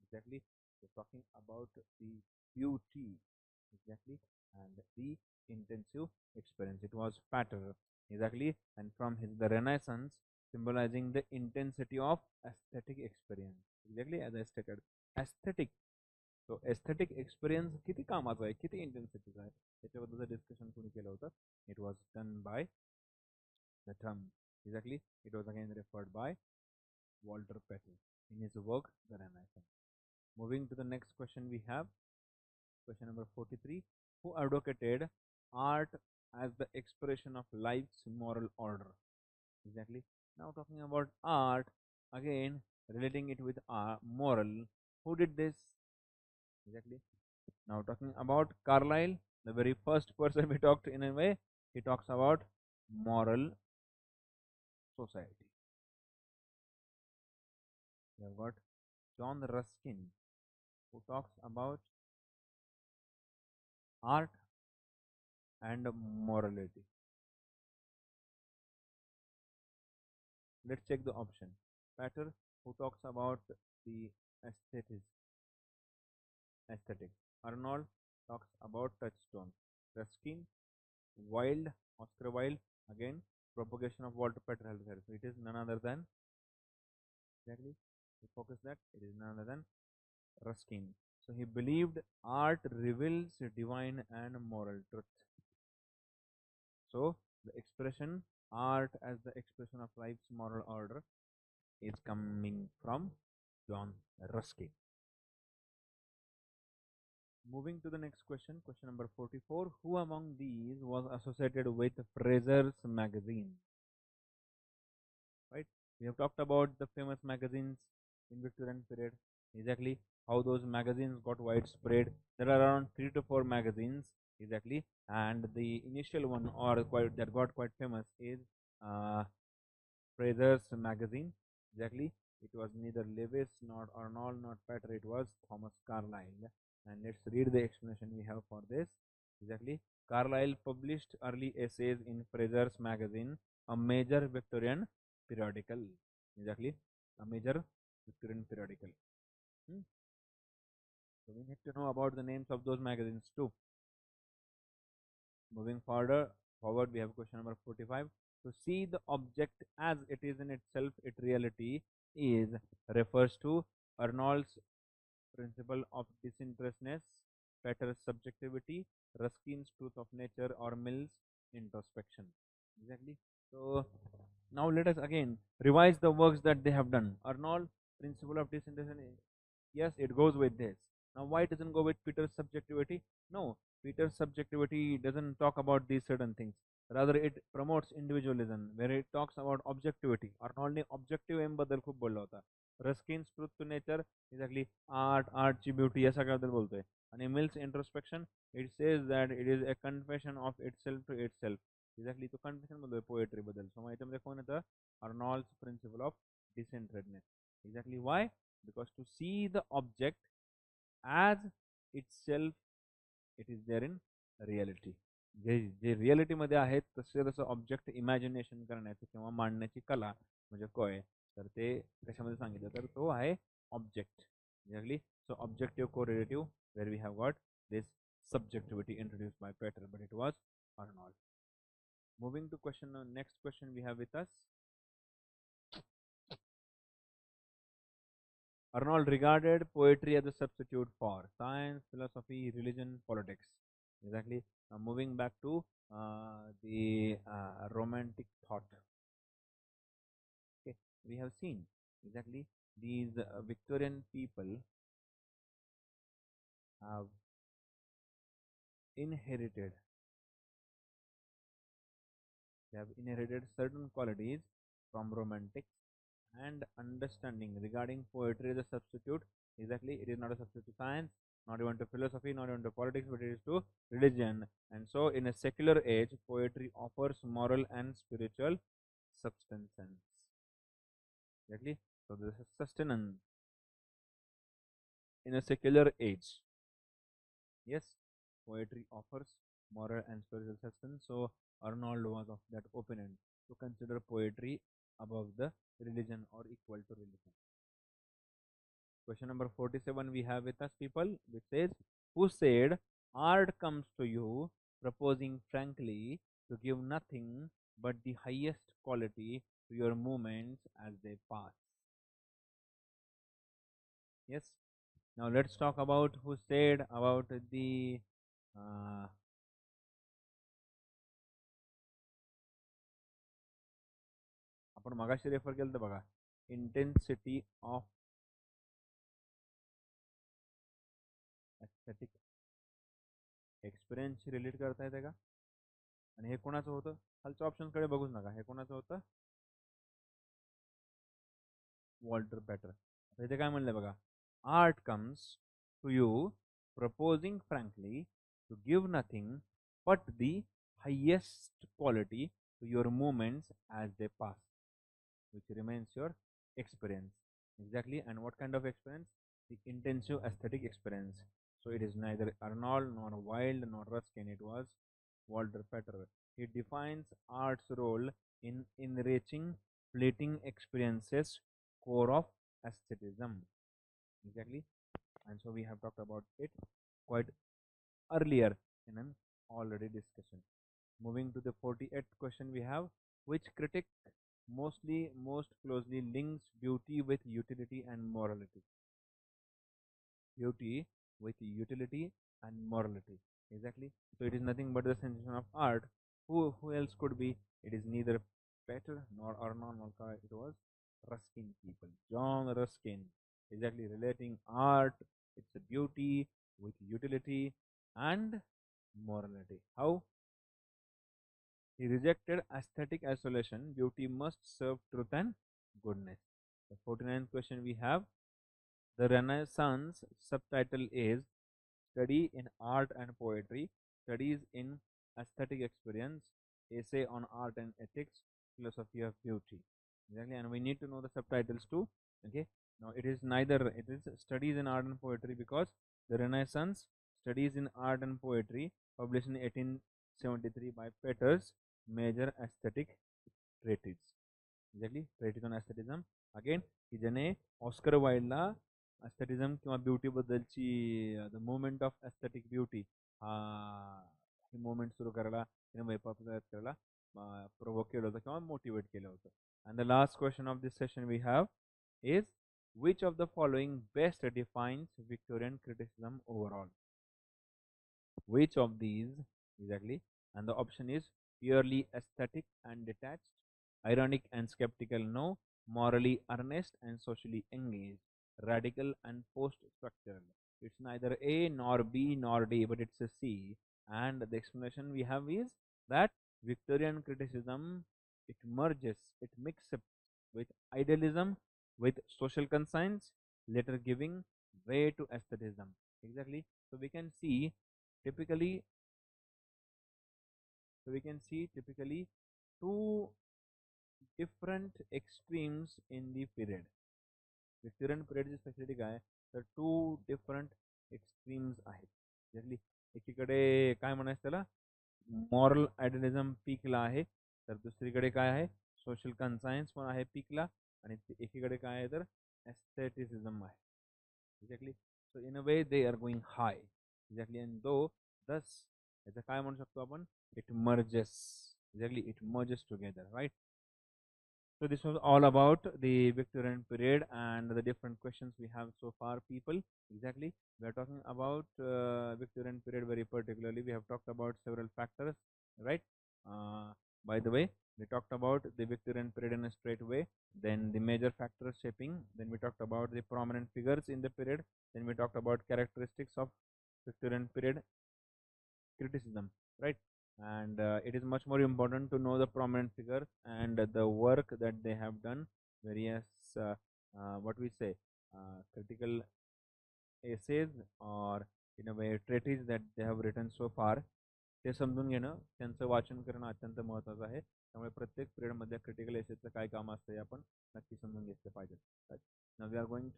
Exactly. We're talking about the beauty. Exactly, and the intensive experience. It was Pater, exactly, and from his the Renaissance, symbolizing the intensity of aesthetic experience. Exactly, as I stated, aesthetic. So aesthetic experience किती कामाचा आहे, किती इंटेन्सिटीचा आहे, त्याच्याबद्दलचं discussion कोणी केलं होतं. It was done by the term. Exactly, it was again referred by Walter Pater in his work The Renaissance. Moving to the next question we have. Question number 43. Who advocated art as the expression of life's moral order? Exactly. Now talking about art, again relating it with moral. Who did this? Exactly. Now talking about Carlyle, the very first person we talked in a way, he talks about moral society. We have got John Ruskin, who talks about art and morality. Let's check the option. Pater, who talks about the aesthetics, aesthetic. Arnold talks about touchstone. Ruskin, Wilde, Oscar Wilde, again, propagation of Walter Pater healthcare. So it is none other than, exactly, we focus that, it is none other than Ruskin. So he believed art reveals divine and moral truth. So the expression art as the expression of life's moral order is coming from John Ruskin. Moving to the next question, question number 44. Who among these was associated with Fraser's magazine? Right? We have talked about the famous magazines in Victorian period. Exactly how those magazines got widespread. There are around 3 to 4 magazines exactly, and the initial one or quite that got quite famous is uh, Fraser's magazine. Exactly, it was neither Lewis, not Arnold, not Pater. It was Thomas Carlyle. And let's read the explanation we have for this. Exactly, Carlyle published early essays in Fraser's magazine, a major Victorian periodical. Exactly, a major Victorian periodical. Hmm. So we need to know about the names of those magazines too. Moving forward, we have question number 45. To see the object as it is in itself, its reality is refers to Arnold's principle of disinterestedness, Pater's subjectivity, Ruskin's truth of nature, or Mill's introspection. Exactly. So now let us again revise the works that they have done. Arnold, principle of disinterestedness. Yes, it goes with this. Now, why it doesn't go with Peter's subjectivity? No, Peter's subjectivity doesn't talk about these certain things. Rather, it promotes individualism, where it talks about objectivity. Arnold ने objective M बदल खूप बोलला होता. Ruskin's truth to nature, exactly art ची beauty ऐसा काहीतरी बोलतोय. आणि Mill's introspection, it says that it is a confession of itself to itself. Exactly, तो confession बोलतोय poetry बदल. So मग याच्यामध्ये कोण येतं? Arnold's principle of disinterestedness. Exactly, why? Because to see the object as itself, it is there in reality. जे जे रिअलिटीमध्ये आहेत तसे तसं object imagination करण्याची किंवा मांडण्याची कला म्हणजे काय, तर ते कशामध्ये सांगितलं तर तो आहे object. Exactly. So objective correlative where we have got this subjectivity introduced by Peter, but it was Arnold. Moving to question, next question we have with us. Arnold regarded poetry as a substitute for science, philosophy, religion, politics. Exactly. Moving back to the romantic thought. Okay, we have seen exactly these Victorian people have inherited. They have inherited certain qualities from romantics and understanding regarding poetry as a substitute. Exactly, it is not a substitute to science, not even to philosophy, not even to politics, but it is to religion. And so, in a secular age, poetry offers moral and spiritual substance. Exactly. So, this is sustenance in a secular age. Yes, poetry offers moral and spiritual sustenance. So, Arnold was of that opinion to consider poetry above the religion or equal to religion. Question number 47 we have with us, people, which says, who said, art comes to you proposing frankly to give nothing but the highest quality to your movements as they pass? Yes. Now let's talk about who said about the आपण मगाशी refer केलं तर बघा, intensity of aesthetic एक्सपिरियन्सशी relate करता येते का? आणि हे कोणाचं होतं? खालच्या ऑप्शनकडे बघूच नका, हे कोणाचं होतं? Walter Pater. आता इथे काय म्हणलंय बघा, art comes to you proposing frankly to give nothing but the highest quality to your movements as they pass, which remains your experience. Exactly. And what kind of experience? The intensive aesthetic experience. So it is neither Arnold nor Wilde nor Ruskin, it was Walter Pater. He defines art's role in enriching fleeting experiences, core of aestheticism. Exactly. And so we have talked about it quite earlier in an already discussion. Moving to the 48th question we have, which critic most closely links beauty with utility and morality? Beauty with utility and morality. Exactly. So it is nothing but the sensation of art. Who else could be? It is neither Peter nor Arnold nor it was Ruskin people. John Ruskin. Exactly, relating art, its beauty with utility and morality. How? He rejected aesthetic isolation. Beauty must serve truth and goodness. The 49th question we have, the Renaissance subtitle is Study in Art and Poetry, Studies in Aesthetic Experience, Essay on Art and Ethics, Philosophy of Beauty. Exactly, and we need to know the subtitles too. Okay, now it is neither, it is Studies in Art and Poetry because the Renaissance Studies in Art and Poetry, published in 1873 by Peters, major aesthetic treatise. Exactly, treatise on aestheticism. Again, की ज्याने Oscar वाईल्डला aestheticism किंवा beauty बद्दलची the movement of aesthetic beauty हा ही movement सुरू करायला तिने पॉप्युलराइज करायला प्रोवोक केलं होतं किंवा मोटिवेट केलं होतं. And the last question of this session we have is, which of the following best defines Victorian criticism overall? Which of these exactly? And the option is purely aesthetic and detached, ironic and skeptical, no, morally earnest and socially engaged, radical and post-structural. It's neither A nor B nor D, but it's a C. And the explanation we have is that Victorian criticism, it merges, it mixes with idealism, with social conscience, later giving way to aestheticism. Exactly. So we can see typically, two different extremes in the period. Victorian period specifically काय, तर two different extremes आहेत. Exactly. एकीकडे काय म्हणायचं त्याला, moral आयडियलिझम पीकला आहे, तर दुसरीकडे काय आहे, सोशल कन्सायन्स पण आहे पीकला, आणि एकीकडे काय आहे तर एस्थेटिसिझम आहे. Exactly. So in a way they are going high. Exactly. And though दस याचं काय म्हणू शकतो आपण, it merges. Exactly, it merges together, right. So this was all about the Victorian period and the different questions we have so far, people. Exactly. We are talking about Victorian period very particularly. We have talked about several factors, right? Uh, by the way, we talked about the Victorian period in a straight way, then the major factors shaping, then we talked about the prominent figures in the period, then we talked about characteristics of Victorian period criticism, right? And it is much more important to know the prominent figures and the work that they have done, various what we say, critical essays, or in a way treatises that they have written so far. ते समजून घेणं, त्यांचं वाचन करणं अत्यंत महत्त्वाचं आहे. त्यामुळे प्रत्येक पिरियडमध्ये क्रिटिकल एसेसचं काय काम असतं हे आपण नक्की समजून घेतलं पाहिजे. Now we are going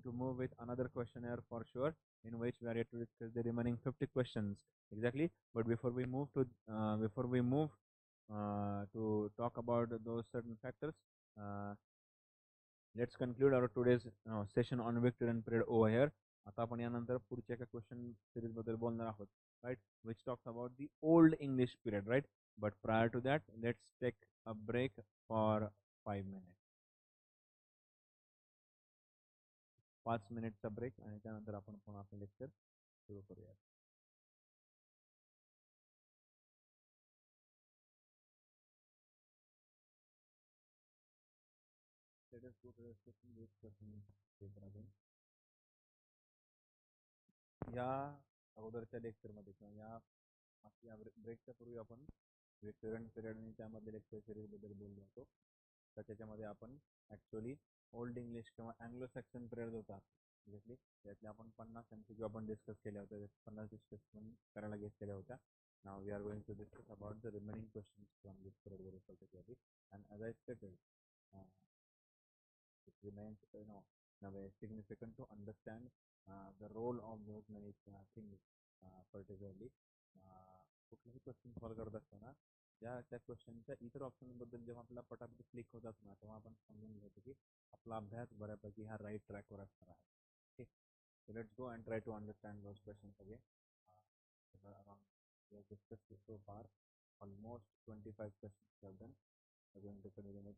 to move with another questionnaire for sure, in which we are yet to discuss the remaining 50 questions. Exactly. But before we move to talk about those certain factors, uh, let's conclude our today's session on Victorian period over here. आता आपण यानंतर पुढच्या एका question series बद्दल बोलणार आहोत, right, which talks about the old English period, right. But prior to that let's take a break for 5 minutes. 5 मिनिटचा break, आणि त्यानंतर आपण पुन्हा आपले लेक्चर सुरू करूया. Let us go to the discussion with question paper again. या अगोदरच्या लेक्चरमध्ये किंवा या ब्रेकच्या पूर्वी आपण विक्टोरियन पिरियड आणि त्यामध्ये लेक्चर सिरीज बद्दल बोललो होतो. तर त्याच्यामध्ये आपण ॲक्च्युअली ओल्ड इंग्लिश किंवा अँग्लो सॅक्सन पिरियड होता, एक्झॅक्टली त्यातले आपण 50 MCQ आपण डिस्कस केल्या होत्या, 50 डिस्कशन करायला घेतलेल्या होत्या. Now we are going to discuss about the remaining questions from this period very particularly. And as I stated, it remains in a way significant to understand the role of those many things, particularly कुठलाही question solve करत असताना त्या क्वेश्चनच्या इतर ऑप्शनबद्दल जेव्हा आपल्याला पटापट click होत असणार, तेव्हा आपण समजून घ्यायचं की आपला अभ्यास बऱ्यापैकी हा राईट ट्रॅकवर असणार आहे. ठीक. So let's go and try to understand those questions again. Around we have discussed so far almost 25 questions we have done. We are going to continue with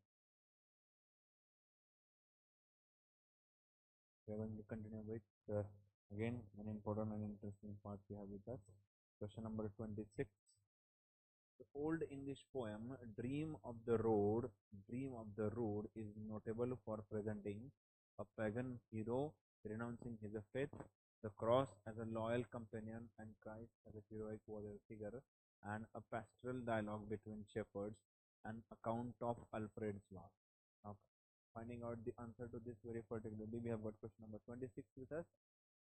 we are going to continue with again an important and interesting part we have with us. Question number 26. The old English poem Dream of the Road is notable for presenting a pagan hero renouncing his faith, the cross as a loyal companion, and Christ as a heroic warrior figure, and a pastoral dialogue between shepherds, an account of Alfred's loss. Now, finding out the answer to this very particularly, we have got question number 26 with us,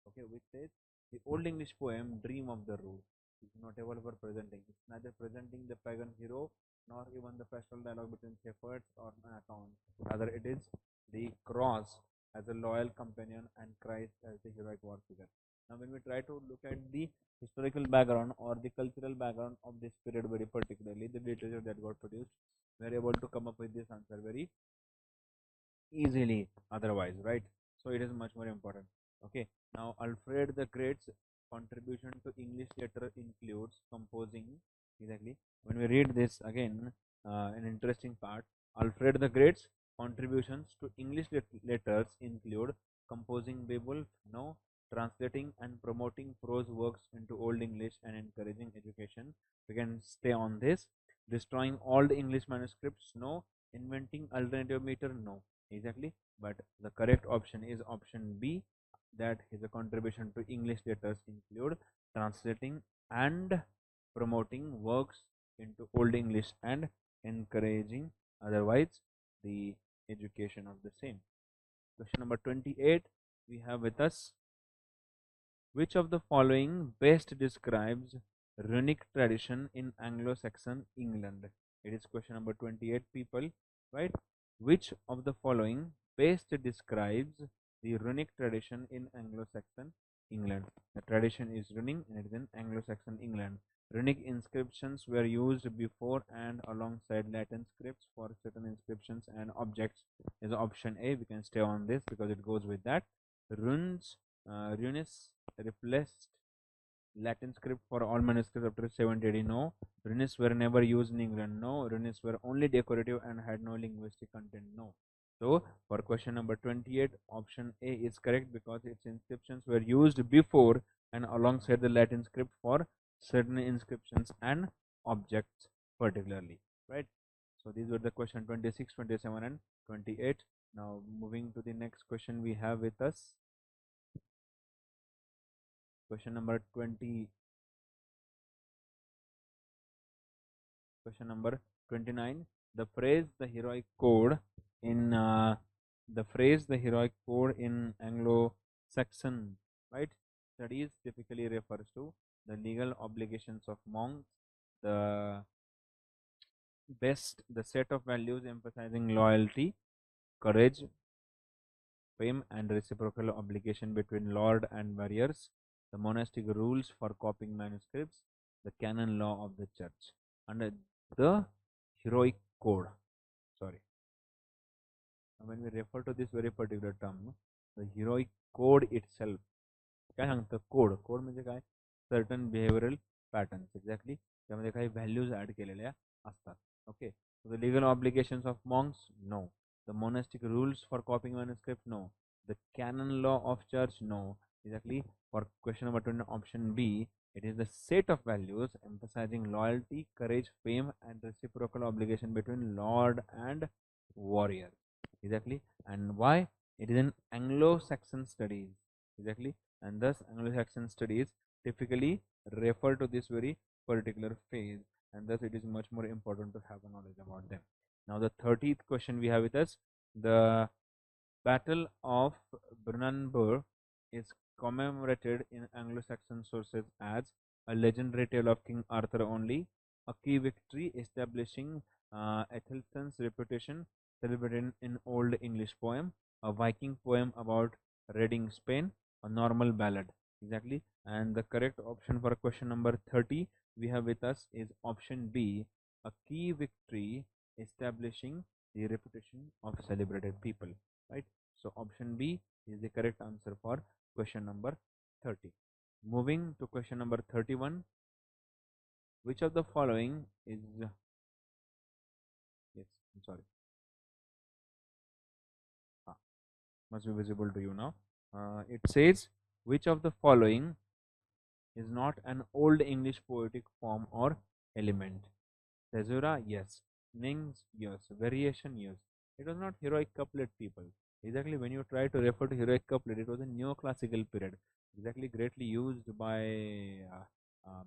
okay, which says the Old English poem Dream of the Road is notable for presenting. It's neither presenting the pagan hero nor even the pastoral dialogue between shepherds or an account. Rather, it is the cross as a loyal companion and Christ as the heroic war figure. Now, when we try to look at the historical background or the cultural background of this period very particularly, the literature that got produced, we are able to come up with this answer very easily otherwise, right? So it is much more important. Okay, now Alfred the Great's contribution to English letter includes composing, exactly, when we read this again, an interesting part, Alfred the Great's contributions to English letters include composing Beowulf, no, translating and promoting prose works into Old English and encouraging education. We can stay on this. Destroying old English manuscripts, no. Inventing alternative meter, no. Exactly, but the correct option is option B, that his contribution to English letters include translating and promoting works into Old English and encouraging otherwise the education of the same. Question number 28 we have with us. Which of the following best describes runic tradition in Anglo-Saxon England? It is question number 28, people, right? Which of the following best describes the runic tradition in Anglo-Saxon England? The tradition is runic and it is in Anglo-Saxon England. Runic inscriptions were used before and alongside Latin scripts for certain inscriptions and objects is option A. We can stay on this because it goes with that. Runes replaced Latin script for all manuscripts after 780. No. Runes were never used in England. No. Runes were only decorative and had no linguistic content. No. So for question number 28, option A is correct because its inscriptions were used before and alongside the Latin script for certain inscriptions and objects particularly, right? So these were the question 26, 27 and 28. Now moving to the next question we have with us. Question number 20. Question number 29. The phrase the heroic code in Anglo-Saxon, right, studies typically refers to the legal obligations of monks, the the set of values emphasizing loyalty, courage, fame, and reciprocal obligation between lord and warriors, the monastic rules for copying manuscripts, the canon law of the church, and the heroic code. Sorry. When we refer to this very particular term, the heroic code itself, काय सांगतं code code म्हणजे काय certain behavioural patterns exactly त्यामध्ये काही values add केलेल्या असतात okay the legal obligations of monks no the monastic rules for copying manuscript no the canon law of church no exactly for question number 20 option B it is the set of values emphasizing loyalty courage fame and reciprocal obligation between lord and warrior exactly and why it is an Anglo-Saxon studies exactly and thus Anglo-Saxon studies typically refer to this very particular phase and thus it is much more important to have a knowledge about them. Now the 30th question we have with us, the Battle of Brunanburh is commemorated in Anglo-Saxon sources as a legendary tale of King Arthur only, a key victory establishing Ethelstan's reputation celebrated in Old English poem, a Viking poem about raiding Spain, a normal ballad. Exactly. And the correct option for question number 30 we have with us is option B, a key victory establishing the reputation of celebrated people. Right. So option B is the correct answer for question number 30. Moving to question number 31. Which of the following is yes, I'm sorry. Must be visible to you now. It says which of the following is not an old English poetic form or element. Caesura, yes. Nings, yes. Variation, yes. It was not heroic couplet, people. Exactly when you try to refer to heroic couplet, it was a neoclassical period. Exactly greatly used by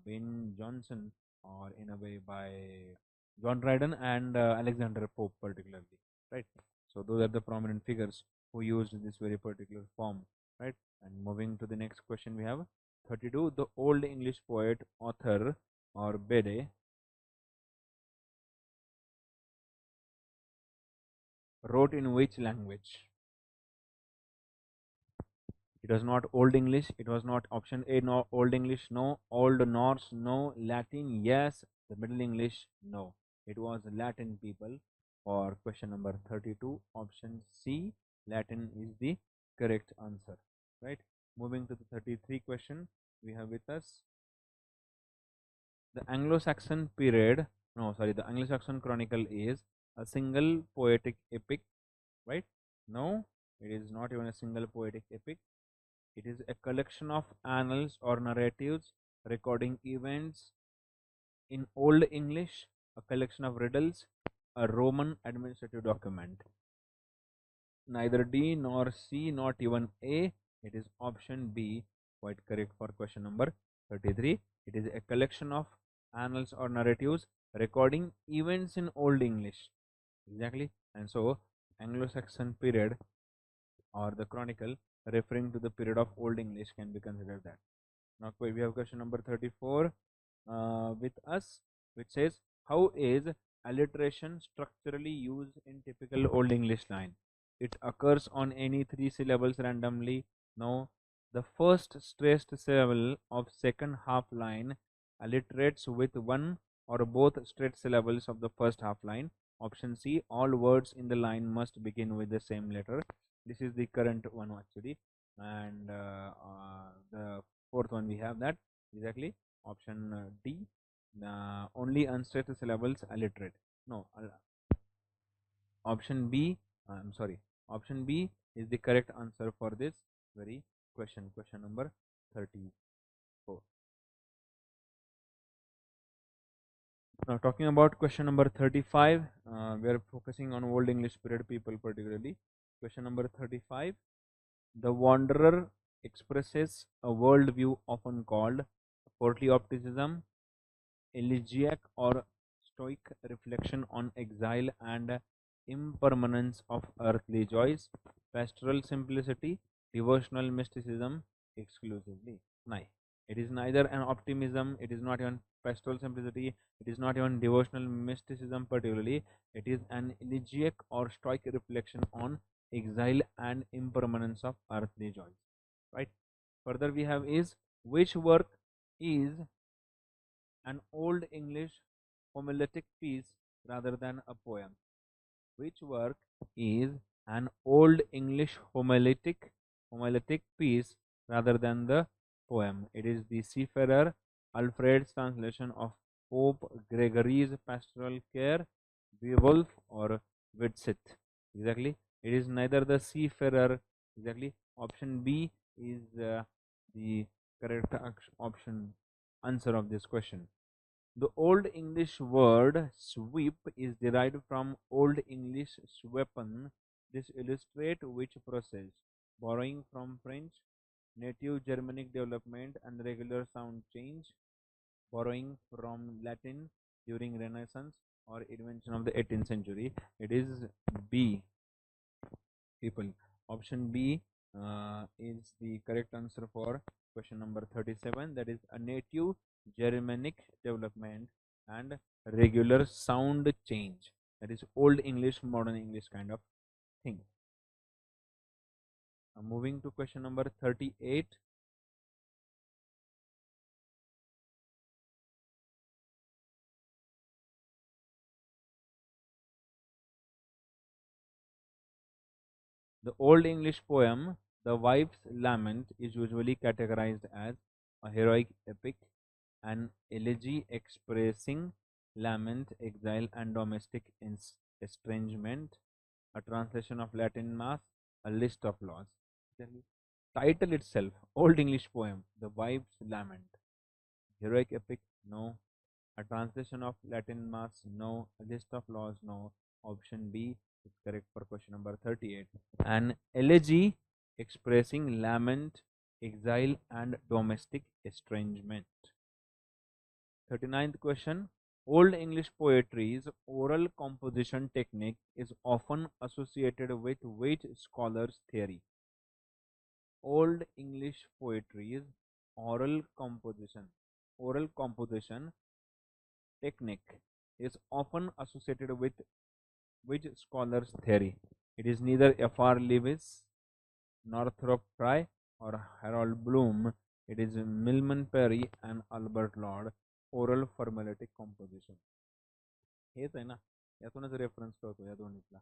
Ben Jonson or in a way by John Dryden and Alexander Pope particularly. Right. So those are the prominent figures who used this very particular form. Right. And moving to the next question we have 32. The Old English poet, author or Bede wrote in which language? It was not Old English. It was not option A, no. Old English, no. Old Norse, no. Latin, yes. The Middle English, no. It was Latin, people. For question number 32, option C, Latin is the correct answer. Right. Moving to the 33 question we have with us. The Anglo-Saxon period, no, sorry, the Anglo-Saxon Chronicle is a single poetic epic, right? No, it is not even a single poetic epic. It is a collection of annals or narratives recording events in Old English, a collection of riddles, a Roman administrative document. Neither D nor C, not even A. It is option B, quite correct for question number 33. It is a collection of annals or narratives recording events in Old English. Exactly. And so Anglo-Saxon period or the chronicle referring to the period of Old English can be considered that. Now we have question number 34 with us, which says, how is alliteration structurally used in typical Old English line? It occurs on any three syllables randomly. No, the first stressed syllable of second half line alliterates with one or both straight syllables of the first half line. Option C, all words in the line must begin with the same letter. This is the current one actually. And the fourth one we have that exactly option D, only unstraight syllables alliterate. No, option B, I'm sorry, option B is the correct answer for this very question number 34. Now talking about question number 35, we are focusing on Old English period people particularly. Question number 35, the wanderer expresses a worldview often called courtly optimism, elegiac or stoic reflection on exile and impermanence of earthly joys, pastoral simplicity, devotional mysticism exclusively. Nay, it is neither an optimism, it is not even pastoral simplicity, it is not even devotional mysticism particularly, it is an elegiac or stoic reflection on exile and impermanence of earthly joys. Right? Further we have is which work is an Old English homiletic piece rather than a poem. Which work is an Old English homiletic piece rather than the poem? It is the Seafarer, Alfred's translation of Pope Gregory's Pastoral Care, Beowulf or Widsith. Exactly. It is neither the Seafarer. Exactly. Option B is the correct option answer of this question. The Old English word sweep is derived from Old English sweepen. This illustrates which process? Borrowing from French, native Germanic development and regular sound change, borrowing from Latin during Renaissance or invention of the 18th century. It is B, people. Option B is the correct answer for question number 37. That is a native Germanic development and regular sound change. That is Old English, Modern English kind of thing. Moving to question number 38. The Old English poem, The Wife's Lament, is usually categorized as a heroic epic, an elegy expressing lament, exile, and domestic estrangement, a translation of Latin Mass, a list of laws. Title itself, Old English poem, The Wife's Lament. Heroic epic, no. A translation of Latin Mass, no. A list of laws, no. Option B is correct for question number 38. An elegy expressing lament, exile, and domestic estrangement. 39th question. Old English poetry's oral composition technique is often associated with which scholar's theory? Old English poetry's oral composition technique is often associated with which scholar's theory? It is neither F.R. Lewis, Northrop Frye, or Harold Bloom. It is Milman Perry and Albert Lord. Oral formulatic composition. हेच आहे ना, यातूनच reference करतो या दोन्हीतला.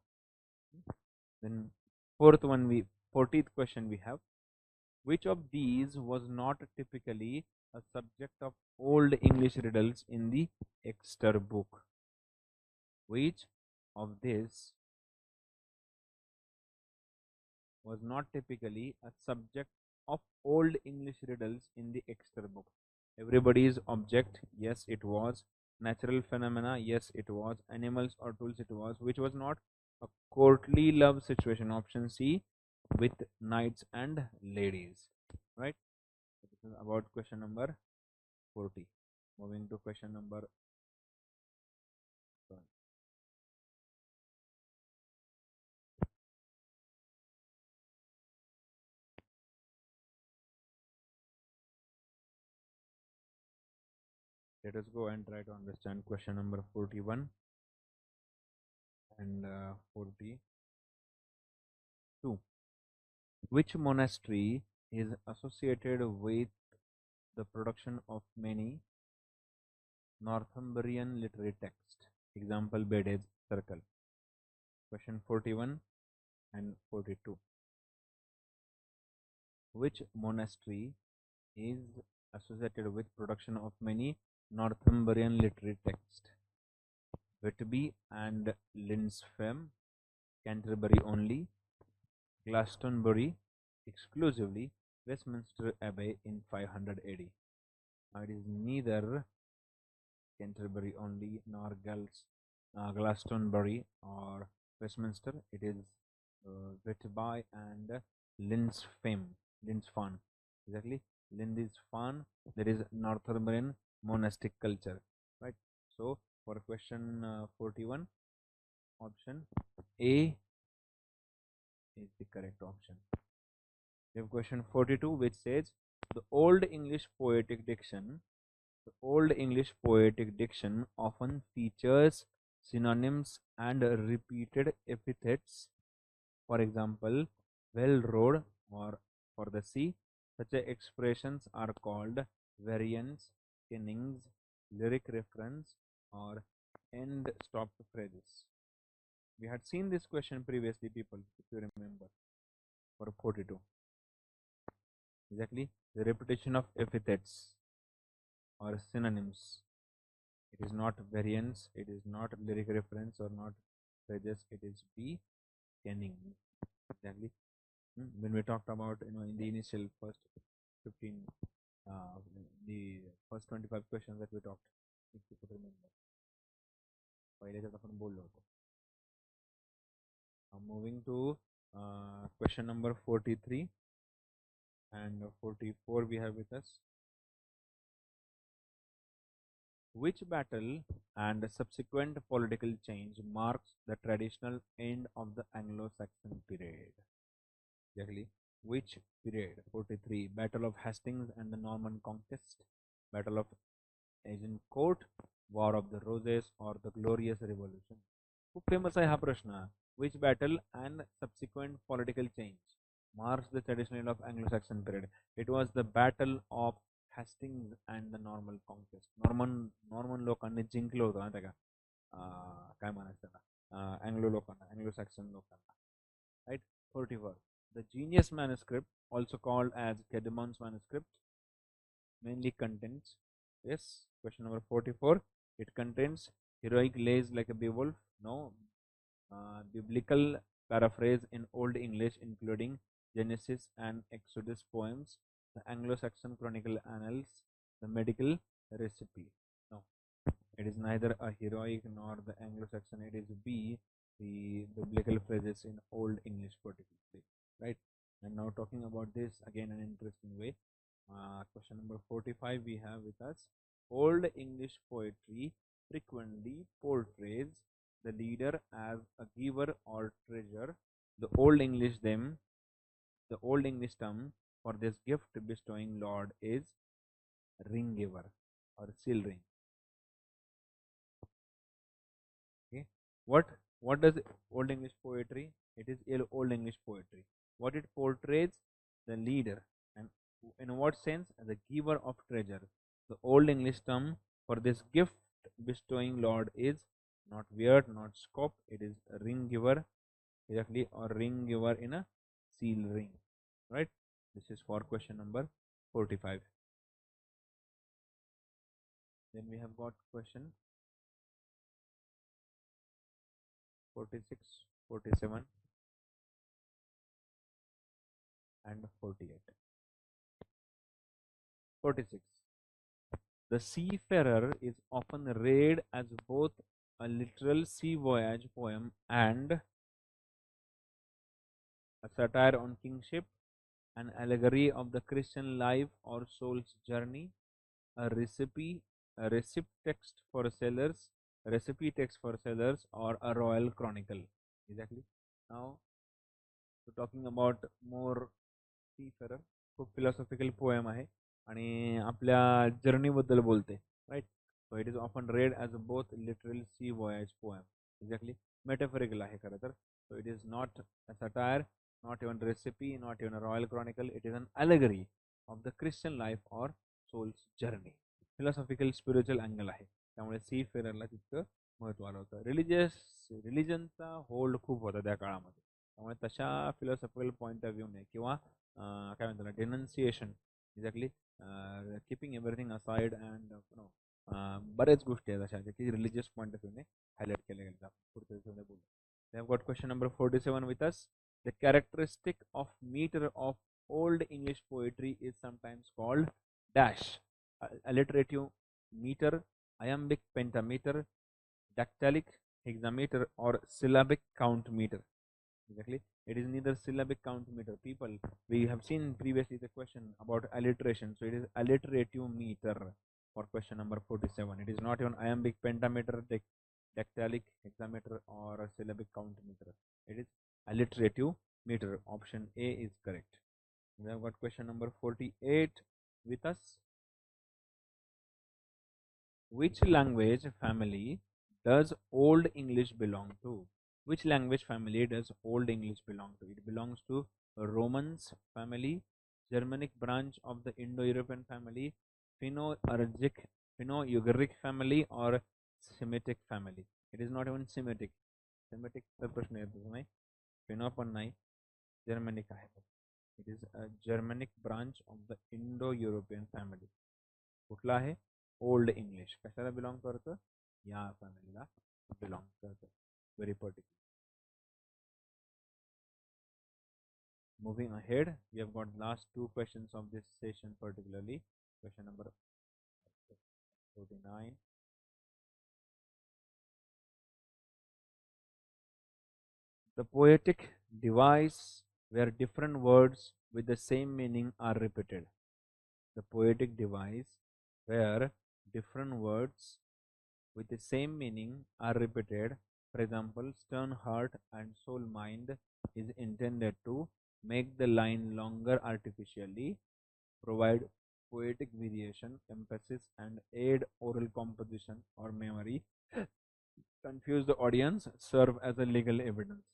Then fourteenth question we have. Which of these was not typically a subject of Old English riddles in the Exeter book? Which of this was not typically a subject of Old English riddles in the Exeter book? Everybody's object, yes, it was. Natural phenomena, yes, it was. Animals or tools, it was. Which was not? A courtly love situation, option C, with knights and ladies. Right? This is about question number 40. Moving to question number. Sorry. Let us go and try to understand question number 41 and 42. Which monastery is associated with the production of many Northumbrian literary text. Example Bede's Circle. Question 41 and 42. Which monastery is associated with production of many Northumbrian literary texts? Whitby and Lindisfarne, Canterbury only, Glastonbury exclusively, Westminster Abbey in 500 AD. It is neither Canterbury only nor Glastonbury or Westminster. It is Whitby and Lindisfarne. Exactly, Lindisfarne. There is Northumbrian monastic culture, right? So for question 41, option A is the correct option. We have question 42, which says the Old English Poetic Diction. The Old English Poetic Diction often features synonyms and repeated epithets. For example, well rowed or for the sea. Such expressions are called variants, kennings, lyric reference, or end stopped phrases. We had seen this question previously, people, if you remember, for 42. Exactly, the repetition of epithets or synonyms. It is not variants, it is not lyric reference or not phrases, it is B, kenning. Exactly. When we talked about, in the initial first 15, the first 25 questions that we talked, if you could remember. Moving to question number 43 and 44 we have with us. Which battle and subsequent political change marks the traditional end of the Anglo-Saxon period? Exactly. Which period? 43. Battle of Hastings and the Norman Conquest, Battle of Agincourt, War of the Roses, or the Glorious Revolution? खूप famous आहे हा प्रश्न. Which battle and subsequent political change marks the traditional end of Anglo-Saxon period? It was the Battle of Hastings and the Norman Conquest. Norman लोकांनी जिंकलं होतं माहिती का? काय म्हणायचं त्याला, अँग्लो लोकांना, अँग्लो सॅक्सन लोकांना, right. 44. The Genius manuscript, also called as Caedmon's manuscript, mainly contains, yes, question number 44, it contains heroic lays like a beowulf, no, biblical paraphrase in Old English, including Genesis and Exodus poems, the Anglo-Saxon Chronicle Annals, the medical recipe. No, it is neither a heroic nor the Anglo-Saxon. It is B, the biblical phrases in Old English particularly, right? And now talking about this again an interesting way. Question number 45 we have with us. Old English poetry frequently portrays the leader as a giver or treasure. The Old English term for this gift bestowing lord is ring giver or seal ring. Okay, what does Old English poetry? It is Old English poetry. What it portrays? The leader, and in what sense? The giver of treasure. The Old English term for this gift bestowing lord is not weird, not scope. It is a ring giver, exactly, or ring giver in a seal ring, right? This is for question number 45. Then we have got question 46, 47 and 48. 46. The Seafarer is often read as both a literal sea voyage poem and a satire on kingship, an allegory of the Christian life or soul's journey, a recipe text for sailors, or a royal chronicle. Exactly. Now, we're talking about more Seafarer. खूप philosophical poem आहे आणि आपल्या journey बद्दल बोलते, right. So it is often read as both literal sea voyage poem. Exactly, metaphorical आहे खरं तर. So it is not a satire, not even recipe, not even a royal chronicle. It is an allegory of the Christian life or soul's journey. Philosophical spiritual angle आहे. त्यामुळे सी फेररला तितकं महत्त्व आलं होतं. रिलिजनचा hold खूप होता त्या काळामध्ये, त्यामुळे तशा फिलॉसॉफिकल पॉईंट ऑफ व्ह्यूने किंवा काय म्हणतात denunciation exactly keeping everything aside and बऱ्याच गोष्टी आहेत अशा की रिलिजियस पॉईंट ऑफ व्ह्यूने हायलाईट केल्या गेल्या. पुढच्या बोलू. They have got question number 47 with us. The characteristic of meter of Old English poetry is sometimes called dash, alliterative meter, iambic pentameter, dactylic hexameter, or syllabic count meter. Exactly, it is neither syllabic count meter. People, we have seen previously the question about alliteration, so it is alliterative meter for question number 47. It is not even iambic pentameter, dactylic hexameter, or a syllabic count meter. It is alliterative meter. Option A is correct. We have got question number 48 with us. Which language family does Old English belong to? Which language family does Old English belong to? It belongs to Romance family, Germanic branch of the Indo-European family, Finno-Ugric family, or Semitic family. It is not even Semitic. Semitic चा प्रश्न येतो नाही, फिनो पण नाही, Germanic आहे. It is a Germanic branch of the Indo European family. कुठला आहे? Old English. कशाला बिलॉंग करतं? या फॅमिलीला बिलॉंग करतं. Very particular. Moving ahead, we have got last two questions of this session, particularly question number 49. The poetic device where different words with the same meaning are repeated. The poetic device where different words with the same meaning are repeated. For example, stern heart and soul mind is intended to make the line longer artificially, provide poetic variation, emphasis, and aid oral composition or memory, confuse the audience, serve as a legal evidence.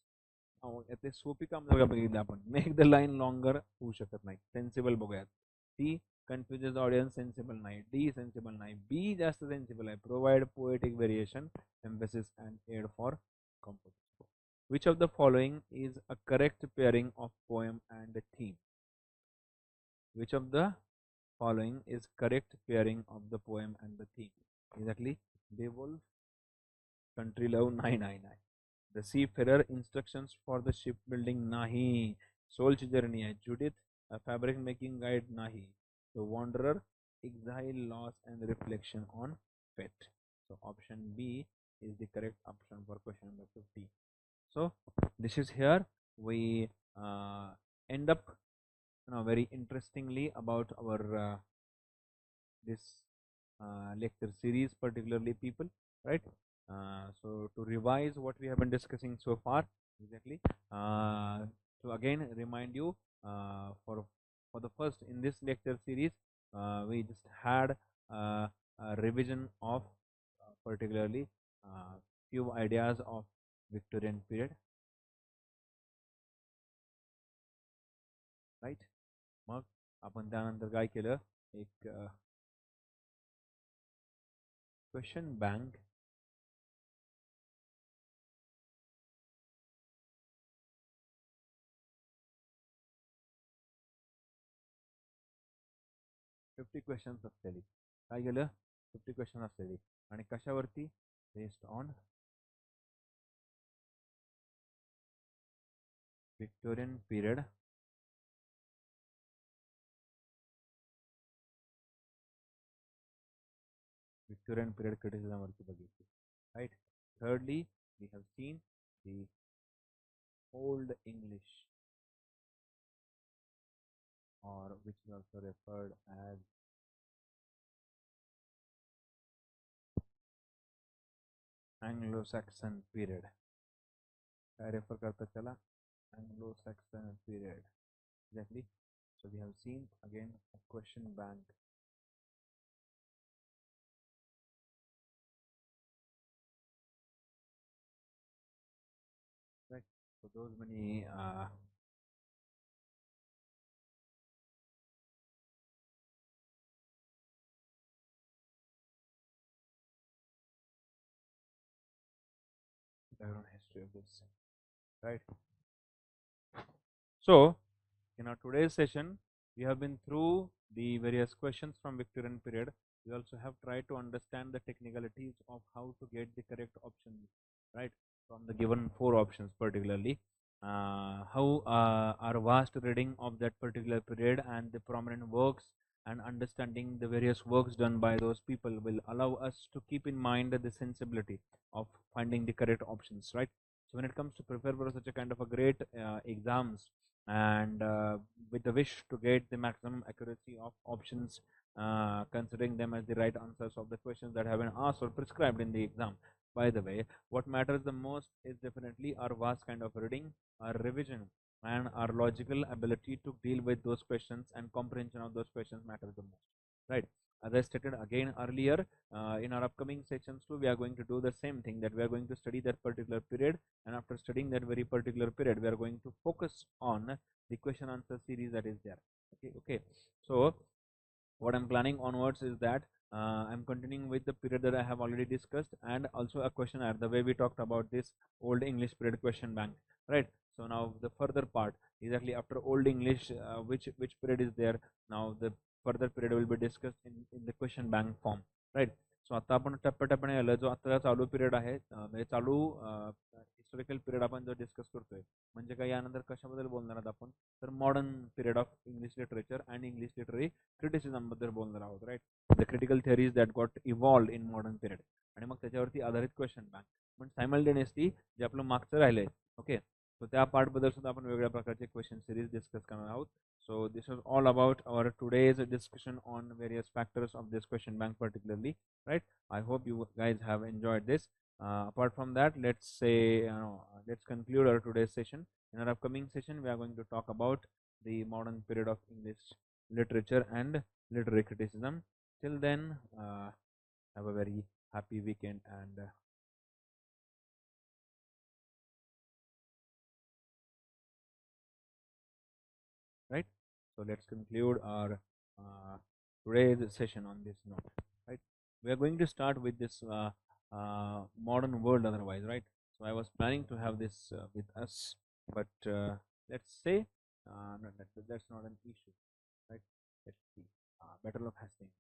याचे सोपी काम बघा बघितलं आपण. Make the line longer होऊ शकत नाही. Sensible बघूयात. सी कन्फ्युजेस ऑडियन्स, सेन्सिबल नाही. डी सेन्सिबल नाही. बी जास्त सेन्सिबल आहे. Provide poetic variation, emphasis and aid for composition. Which of the following is a correct pairing of poem and theme? Which of the following is correct pairing of the poem and the theme? Exactly. Beowulf, Country Love, 999. The Seafarer, Instructions for the Shipbuilding, nahi. Soul's Journey hai. Judith, A Fabric Making Guide, nahi. The Wanderer, Exile, Loss and Reflection on Fate. So option B is the correct option for question number 50. So this is here we end up very interestingly about our this lecture series, particularly people, right? So to revise what we have been discussing so far, exactly. To again remind you, for the first in this lecture series, we just had a revision of particularly few ideas of Victorian period, right? मग आपण त्यानंतर काय केलं, एक question bank fifty questions असलेली, काय केलं 50 question असलेली, आणि कशावरती? Based on Victorian period criticism वरती बघितली, right? Thirdly, we have seen the Old English, or which is also referred as Anglo-Saxon period. काय रेफर करतात त्याला? Anglo-Saxon period. Exactly. So we have seen again a question bank. Right. So those many background history of this, right? So, in our today's session, we have been through the various questions from Victorian period. We also have tried to understand the technicalities of how to get the correct options, right, from the given four options particularly. How our vast reading of that particular period and the prominent works and understanding the various works done by those people will allow us to keep in mind the sensibility of finding the correct options, right? So when it comes to prepare for such a kind of a great exams, and with the wish to get the maximum accuracy of options, considering them as the right answers of the questions that have been asked or prescribed in the exam. By the way, what matters the most is definitely our vast kind of reading, our revision, and our logical ability to deal with those questions and comprehension of those questions matters the most, right? As I stated again earlier, in our upcoming sections too, we are going to do the same thing, that we are going to study that particular period, and after studying that very particular period, we are going to focus on the question answer series that is there. Okay. So what I'm planning onwards is that I'm continuing with the period that I have already discussed, and also a questionnaire, the way we talked about this Old English period question bank, right? So now the further part, exactly after Old English, which period is there, now the further period will be discussed in the question bank form, right? सो आता आपण टप्प्याटप्प्याने आलं, जो आता चालू period आहे, म्हणजे चालू हिस्टॉरिकल पिरियड आपण जो डिस्कस करतोय, म्हणजे काय यानंतर कशाबद्दल बोलणार आहोत आपण, तर modern period of English literature and English literary criticism बद्दल बोलणार आहोत, right? The critical theories that got evolved in modern period, आणि मग त्याच्यावरती आधारित क्वेश्चन बँक. पण सायमल्टेनियसली जे आपलं मागचं राहिलंय, ओके, सो त्या पार्टबद्दल सुद्धा आपण वेगळ्या प्रकारचे क्वेश्चन सिरीज डिस्कस करणार आहोत. So this is all about our today's discussion on various factors of this question bank particularly, right? I hope you guys have enjoyed this. Apart from that, let's conclude our today's session. In our upcoming session, we are going to talk about the modern period of English literature and literary criticism. Till then, have a very happy weekend, and right. So let's conclude our today's session on this note, right? We are going to start with this modern world otherwise, right? So I was planning to have this with us, but let's say no, that's not an issue, right? Let's see. Battle of Hastings.